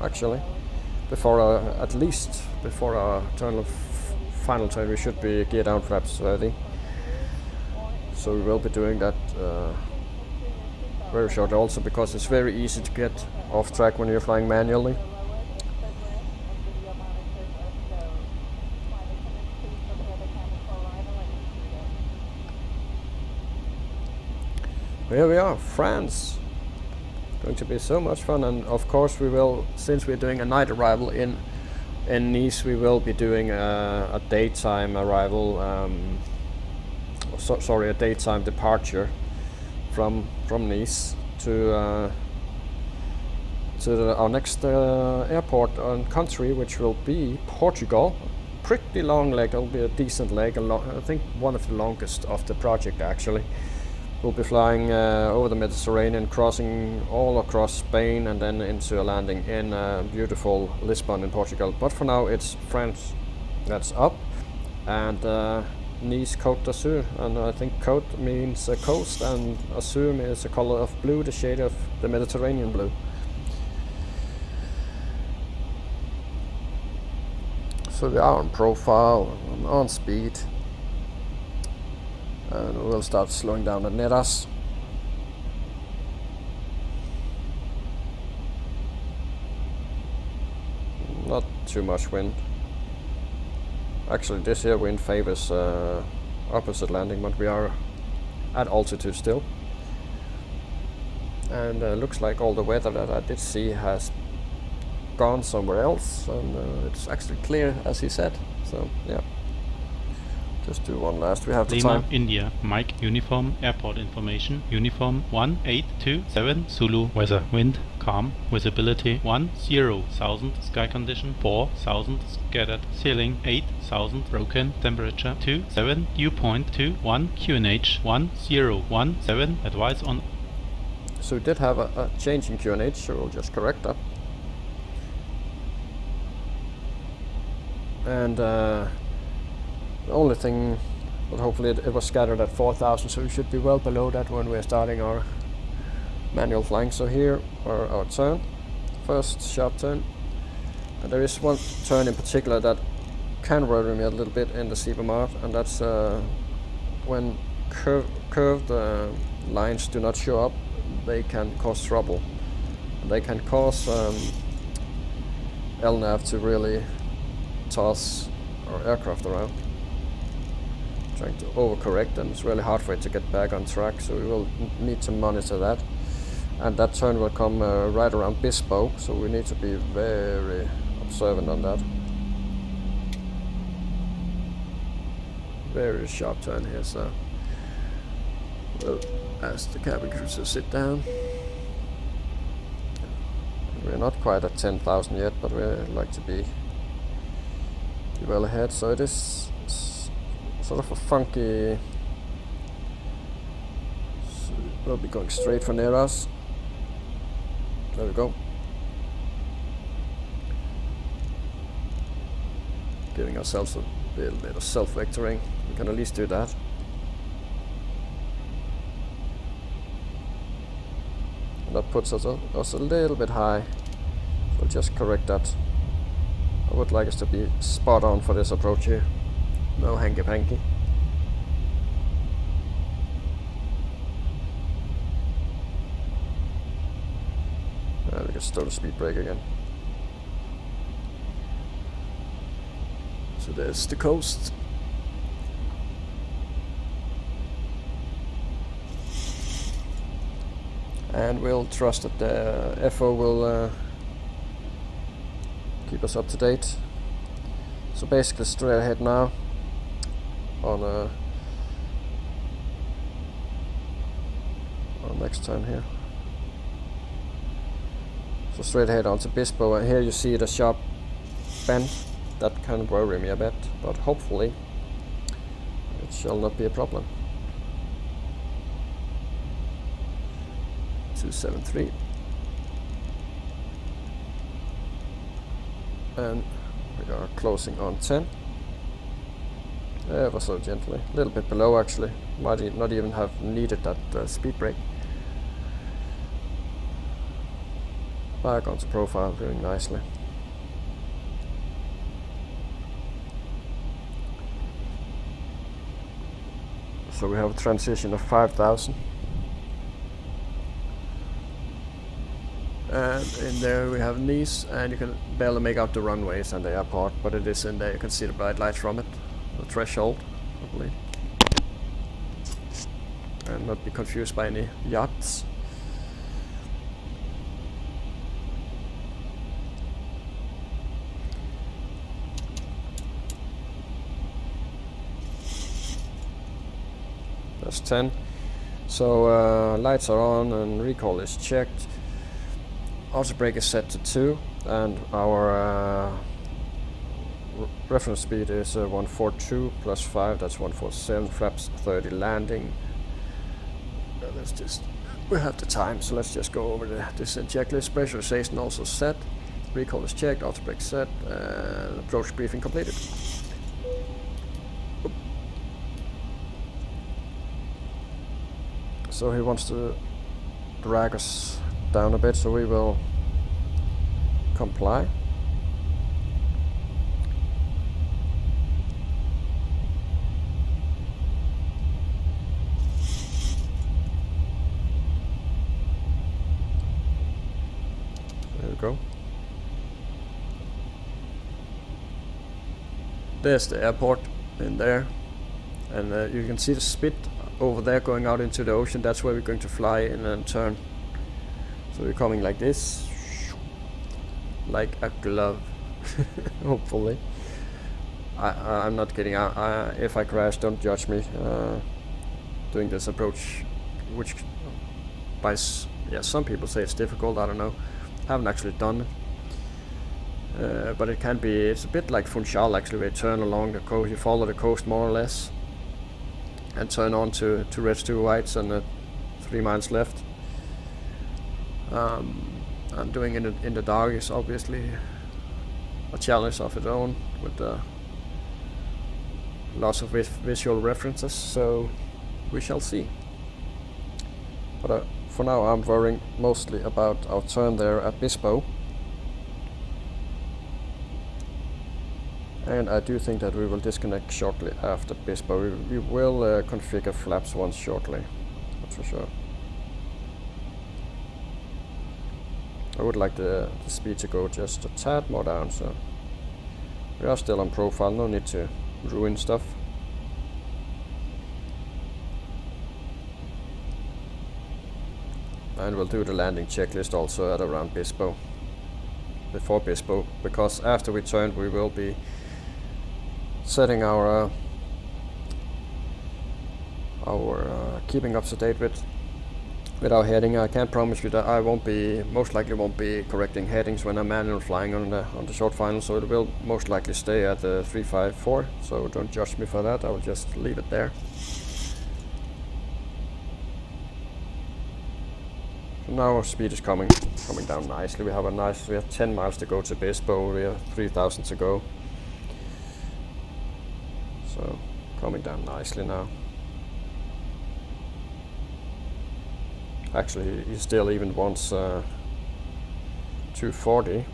actually, before at least before our final turn. We should be gear down flaps 30, so we will be doing that very short, also because it's very easy to get off track when you're flying manually. here we are, France. Going to be so much fun, and of course we will, since we're doing a night arrival in Nice, we will be doing a daytime arrival, sorry, a daytime departure from Nice to our next airport and country, which will be Portugal. Pretty long leg, it'll be a decent leg, I think one of the longest of the project actually. We'll be flying over the Mediterranean, crossing all across Spain, and then into a landing in beautiful Lisbon in Portugal. But for now it's France that's up, and Nice Côte d'Azur, and I think Côte means coast and Azur is a color of blue, the shade of the Mediterranean blue. So we are on profile, on speed, and we'll start slowing down at Neras. Not too much wind. Actually this here wind favors opposite landing, but we are at altitude still. And looks like all the weather that I did see has gone somewhere else, and it's actually clear as he said, so yeah. Just do one last, we have the Lima, time. India, Mike, Uniform, Airport Information, Uniform 1827, Zulu, weather, wind, calm, visibility 10,000, sky condition 4,000, scattered, ceiling 8,000, broken, temperature 27, dew point 21, QNH 1017, advice on... So we did have a change in QNH, so we'll just correct that. And the only thing, but hopefully it was scattered at 4,000, so we should be well below that when we're starting our manual flying. So here are our turn, first sharp turn, and there is one turn in particular that can worry me a little bit in the CBMAR, and that's when curved lines do not show up, they can cause trouble. They can cause LNAV to really toss our aircraft around, trying to overcorrect, and it's really hard for it to get back on track, so we will need to monitor that. And that turn will come right around Bispo, so we need to be very observant on that. Very sharp turn here, so we'll ask the cabin crew to sit down. We're not quite at 10,000 yet, but we like to be well ahead, so it is sort of a funky. So we'll be going straight for Neras. There we go. Giving ourselves a little bit of self-vectoring. We can at least do that. And that puts us a little bit high. We'll just correct that. I would like us to be spot on for this approach here. No hanky-panky. We can start a speed brake again. So there's the coast. And we'll trust that the FO will keep us up to date. So basically straight ahead now on our next turn here. So straight ahead onto Bispo, and here you see the sharp bend. That can worry me a bit, but hopefully it shall not be a problem. 273. And we are closing on 10. Ever so gently, a little bit below actually. Might not even have needed that speed brake. Back onto profile, doing nicely. So we have a transition of 5,000. And in there we have Nice, and you can barely make out the runways and the airport, but it is in there. You can see the bright lights from it, the threshold, I believe. and not be confused by any yachts. That's 10. So lights are on and recall is checked. Auto brake is set to 2, and our reference speed is 142 plus 5, that's 147, flaps 30 landing. Let's just, we have the time, so let's just go over this checklist. Pressurization also set, recall is checked, auto brake set, and approach briefing completed. So he wants to drag us down a bit, so we will comply. There we go. There's the airport in there, and you can see the spit over there going out into the ocean. That's where we're going to fly in and turn. So we're coming like this, like a glove. Hopefully. I'm not kidding. If I crash, don't judge me. Doing this approach, which by some people say it's difficult. I don't know. Haven't actually done it. But it can be. It's a bit like Funchal actually. We turn along the coast. You follow the coast more or less, and turn on to reds, 2 whites, and 3 miles left. And doing it in the dark is obviously a challenge of its own, with lots of visual references, so we shall see. But for now I'm worrying mostly about our turn there at Bispo. And I do think that we will disconnect shortly after Bispo. We will configure flaps once shortly, that's for sure. I would like the speed to go just a tad more down, so we are still on profile, no need to ruin stuff. And we'll do the landing checklist also at around Bispo, before Bispo, because after we turn we will be setting our keeping up to date with our heading. I can't promise you that I most likely won't be correcting headings when I'm manual flying on the short final, so it will most likely stay at the 354, so don't judge me for that. I will just leave it there. So now our speed is coming down nicely. We have 10 miles to go to Bispo, we have 3,000 to go. So coming down nicely now. Actually, he still even wants 240.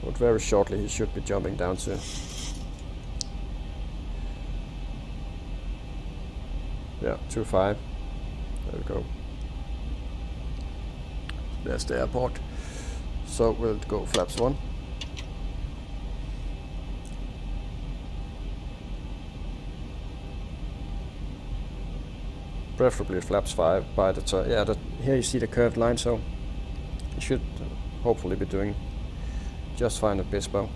But very shortly he should be jumping down to yeah, 25. There we go. There's the airport. So we'll go flaps 1. Preferably flaps 5 by the turn. Yeah, here you see the curved line, so you should hopefully be doing just fine at Bispo.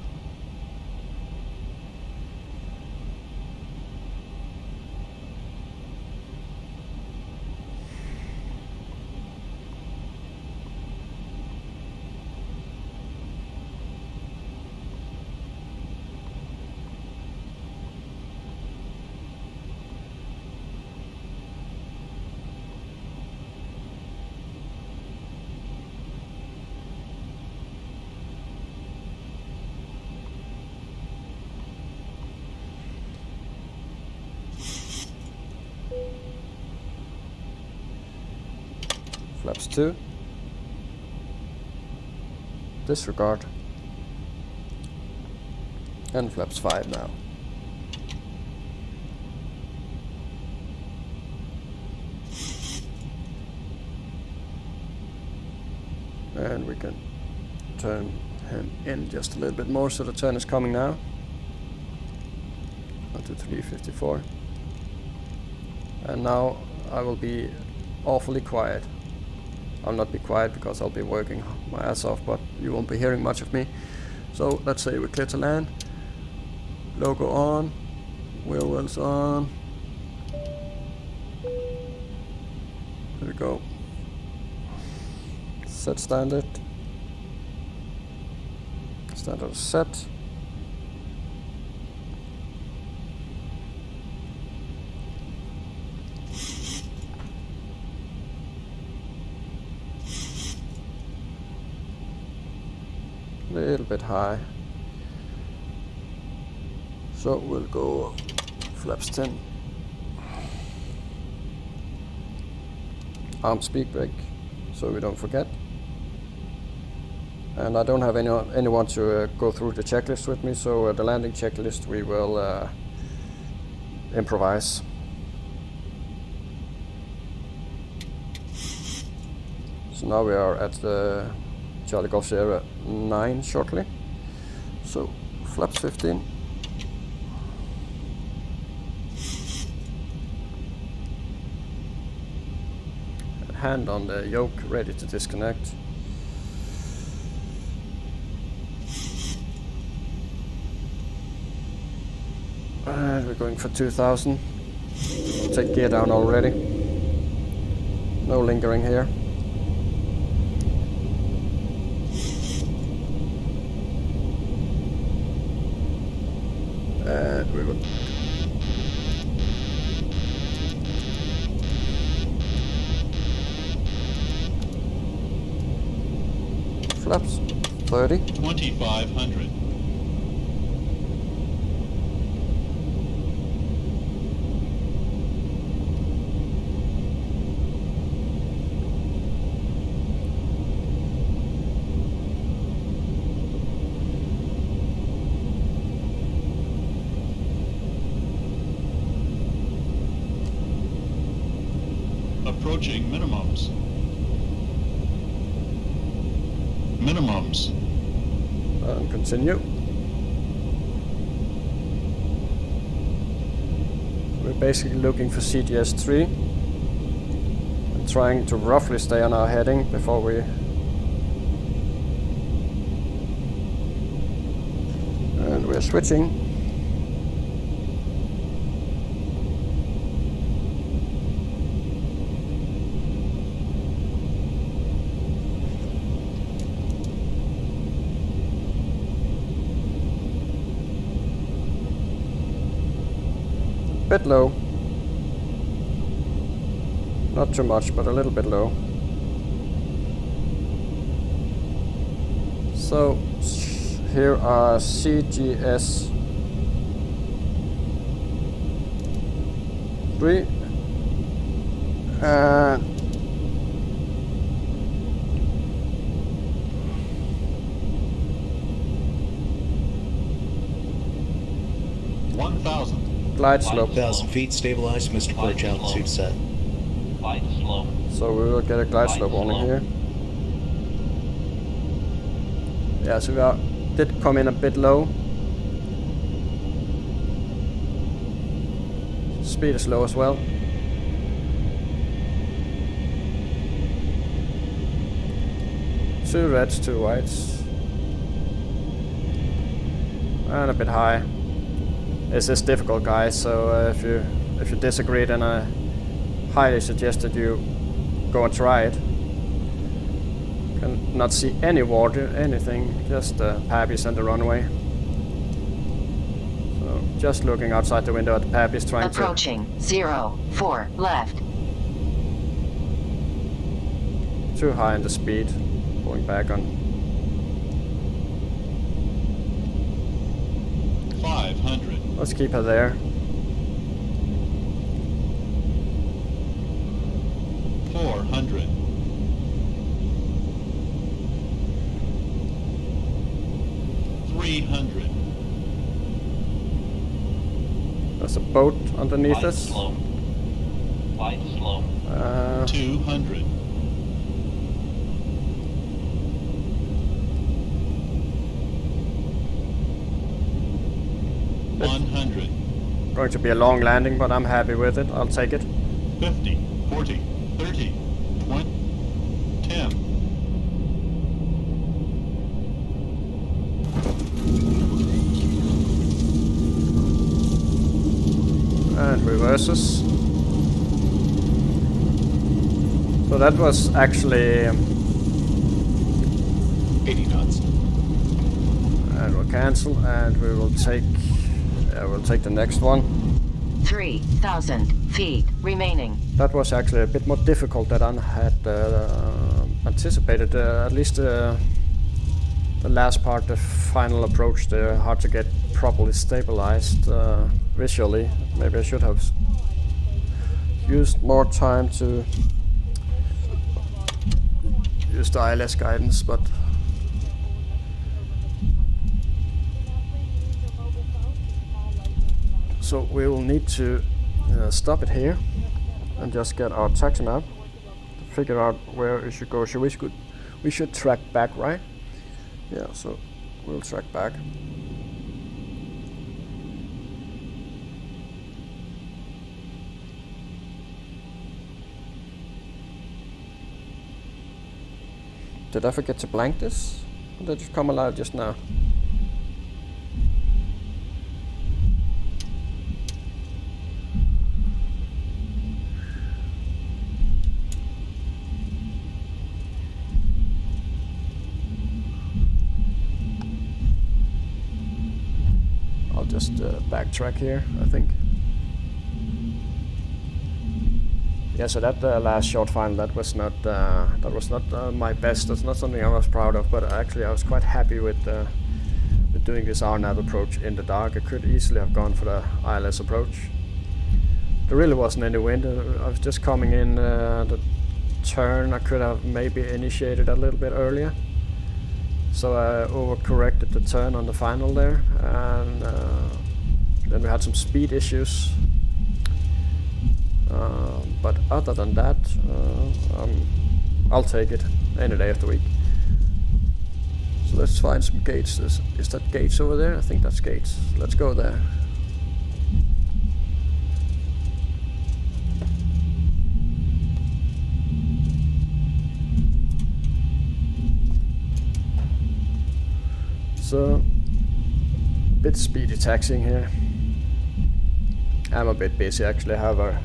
Flaps 2. Disregard. And flaps 5 now. And we can turn him in just a little bit more, so the turn is coming now. 1, 2, 3, 54. And now I will be awfully quiet. I'll not be quiet because I'll be working my ass off, but you won't be hearing much of me. So let's say we clear to land. Logo on. Wheel wells on. There we go. Set standard. Standard set. A little bit high. So we'll go flaps 10. Arm speed brake, so we don't forget. And I don't have anyone to go through the checklist with me, so the landing checklist we will improvise. So now we are at the Charlie Golf Sierra 9 shortly. So flaps 15. Hand on the yoke, ready to disconnect. And we're going for 2000. Take gear down already. No lingering here. And we will. Flaps 30. 2500. Approaching minimums. Minimums. And continue. We're basically looking for CGS 3 and trying to roughly stay on our heading before we and we're switching. Bit low. Not too much, but a little bit low. So here are CGS 3 and glide slope. 1,000 feet, stabilized, Mr. Perch, altitude set. Glide slope. So we will get a glide slope warning here. Yeah, so we did come in a bit low. Speed is low as well. Two reds, two whites. And a bit high. This is difficult, guys, so if you disagree, then I highly suggest that you go and try it. Can not see any water, anything, just the Pappies and the runway. So just looking outside the window at the Pappies, trying approaching 04 left. Too high in the speed, pulling back on 500. Let's keep her there. 400. 300. There's a boat underneath us. Glide slope. 200. 100. Going to be a long landing, but I'm happy with it. I'll take it. 50, 40, 30, 20, 10. And reverses. So that was actually 80 knots. And we'll cancel, and we will take we'll take the next one. 3,000 feet remaining. That was actually a bit more difficult than I had anticipated. At least the last part, the final approach, they're hard to get properly stabilized visually. Maybe I should have used more time to use the ILS guidance, but so we will need to stop it here and just get our taxi map to figure out where it should go. We should track back, right? Yeah, so we'll track back. Did I forget to blank this? Or did it come alive just now? I'll just backtrack here, I think. Yeah, so that last short final, that was not my best. That's not something I was proud of, but actually I was quite happy with doing this RNAV approach in the dark. I could easily have gone for the ILS approach. There really wasn't any wind. I was just coming in the turn. I could have maybe initiated a little bit earlier. So I overcorrected the turn on the final there, and then we had some speed issues. But other than that, I'll take it any day of the week. So let's find some gates. Is that gates over there? I think that's gates. Let's go there. So, bit speedy taxiing here. I'm a bit busy actually. I have a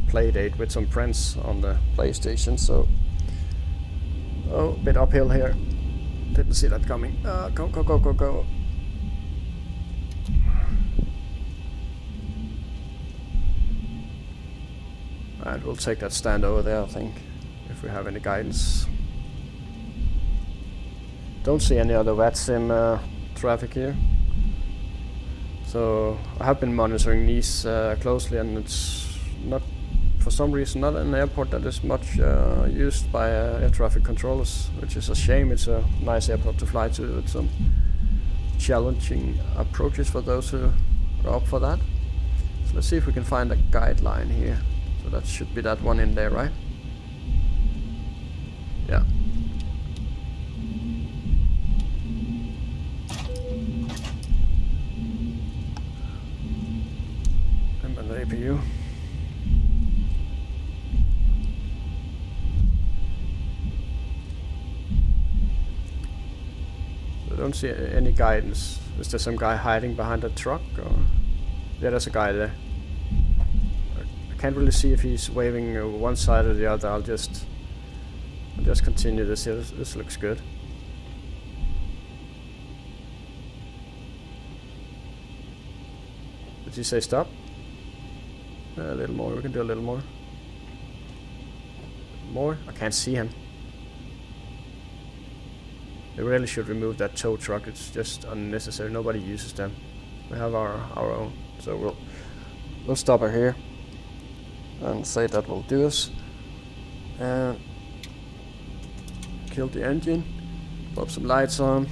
play date with some friends on the PlayStation, so a bit uphill here. Didn't see that coming. Go, go, go, go, go. And we'll take that stand over there, I think, if we have any guidance. Don't see any other VATSIM traffic here. So I have been monitoring Nice closely, and it's not, for some reason, not an airport that is much used by air traffic controllers, which is a shame. It's a nice airport to fly to with some challenging approaches for those who are up for that. So let's see if we can find a guideline here. So that should be that one in there, right? Yeah. And an APU. I don't see any guidance. Is there some guy hiding behind a truck? Or? Yeah, there's a guy there. I can't really see if he's waving one side or the other. I'll just continue this here. This looks good. Did he say stop? A little more. We can do a little more. More? I can't see him. They really should remove that tow truck. It's just unnecessary. Nobody uses them. We have our own. So we'll stop her here and say that will do us. And kill the engine. Pop some lights on.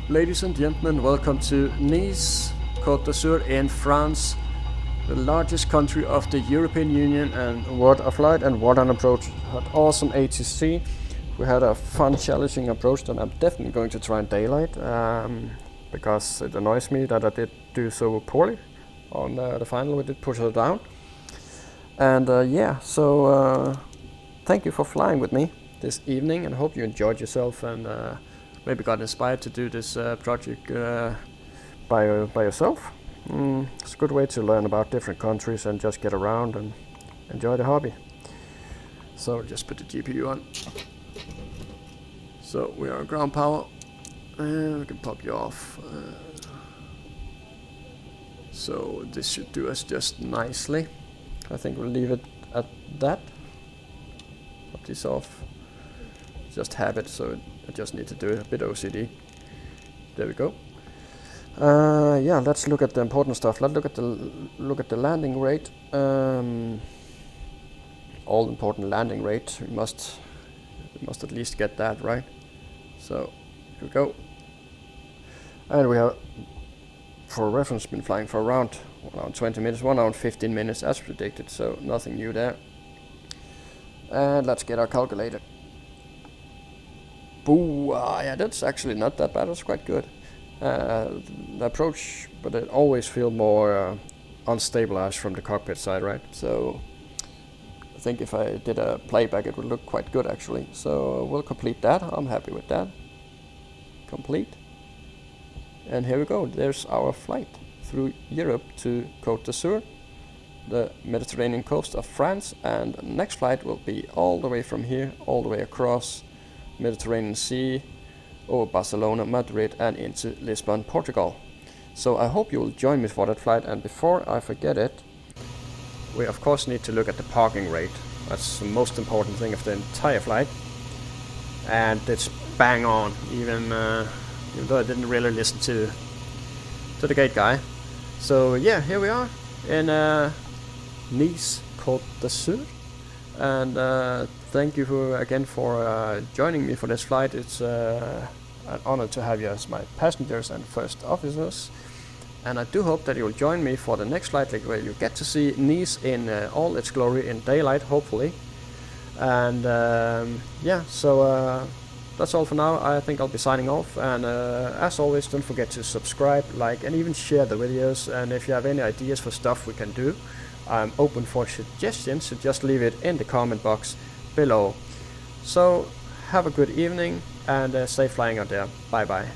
Ladies and gentlemen, welcome to Nice, Côte d'Azur in France, the largest country of the European Union, and what a flight and what an approach. Had awesome ATC. We had a fun, challenging approach that I'm definitely going to try in daylight. because it annoys me that I did do so poorly on the final. We did push it down. And yeah, so thank you for flying with me this evening, and I hope you enjoyed yourself and maybe got inspired to do this project by yourself. It's a good way to learn about different countries and just get around and enjoy the hobby. So just put the GPU on. So we are on ground power, and we can pop you off. So this should do us just nicely. I think we'll leave it at that. Pop this off. Just habit, so I just need to do a bit OCD. There we go. Yeah, let's look at the important stuff. Let's look at the landing rate. All important landing rate. We must at least get that right. So here we go. And we have, for reference, been flying for around 20 minutes, 1 hour and 15 minutes as predicted. So nothing new there. And let's get our calculator. Boo! Yeah, that's actually not that bad. That's quite good. The approach, but it always feels more unstabilized from the cockpit side, right? So I think if I did a playback, it would look quite good actually. So we'll complete that. I'm happy with that. Complete. And here we go. There's our flight through Europe to Côte d'Azur, the Mediterranean coast of France, and the next flight will be all the way from here, all the way across Mediterranean Sea, over Barcelona, Madrid, and into Lisbon, Portugal. So I hope you will join me for that flight. And before I forget it, we of course need to look at the parking rate. That's the most important thing of the entire flight, and it's bang on, even though I didn't really listen to the gate guy. So yeah, here we are in Nice, Côte d'Azur, and thank you again for joining me for this flight. It's an honor to have you as my passengers and first officers, and I do hope that you will join me for the next flight, where you get to see Nice in all its glory in daylight, hopefully. And yeah, so that's all for now. I think I'll be signing off, and as always, don't forget to subscribe, like, and even share the videos. And if you have any ideas for stuff we can do, I'm open for suggestions, so just leave it in the comment box below. So have a good evening, and safe flying out there. Bye bye.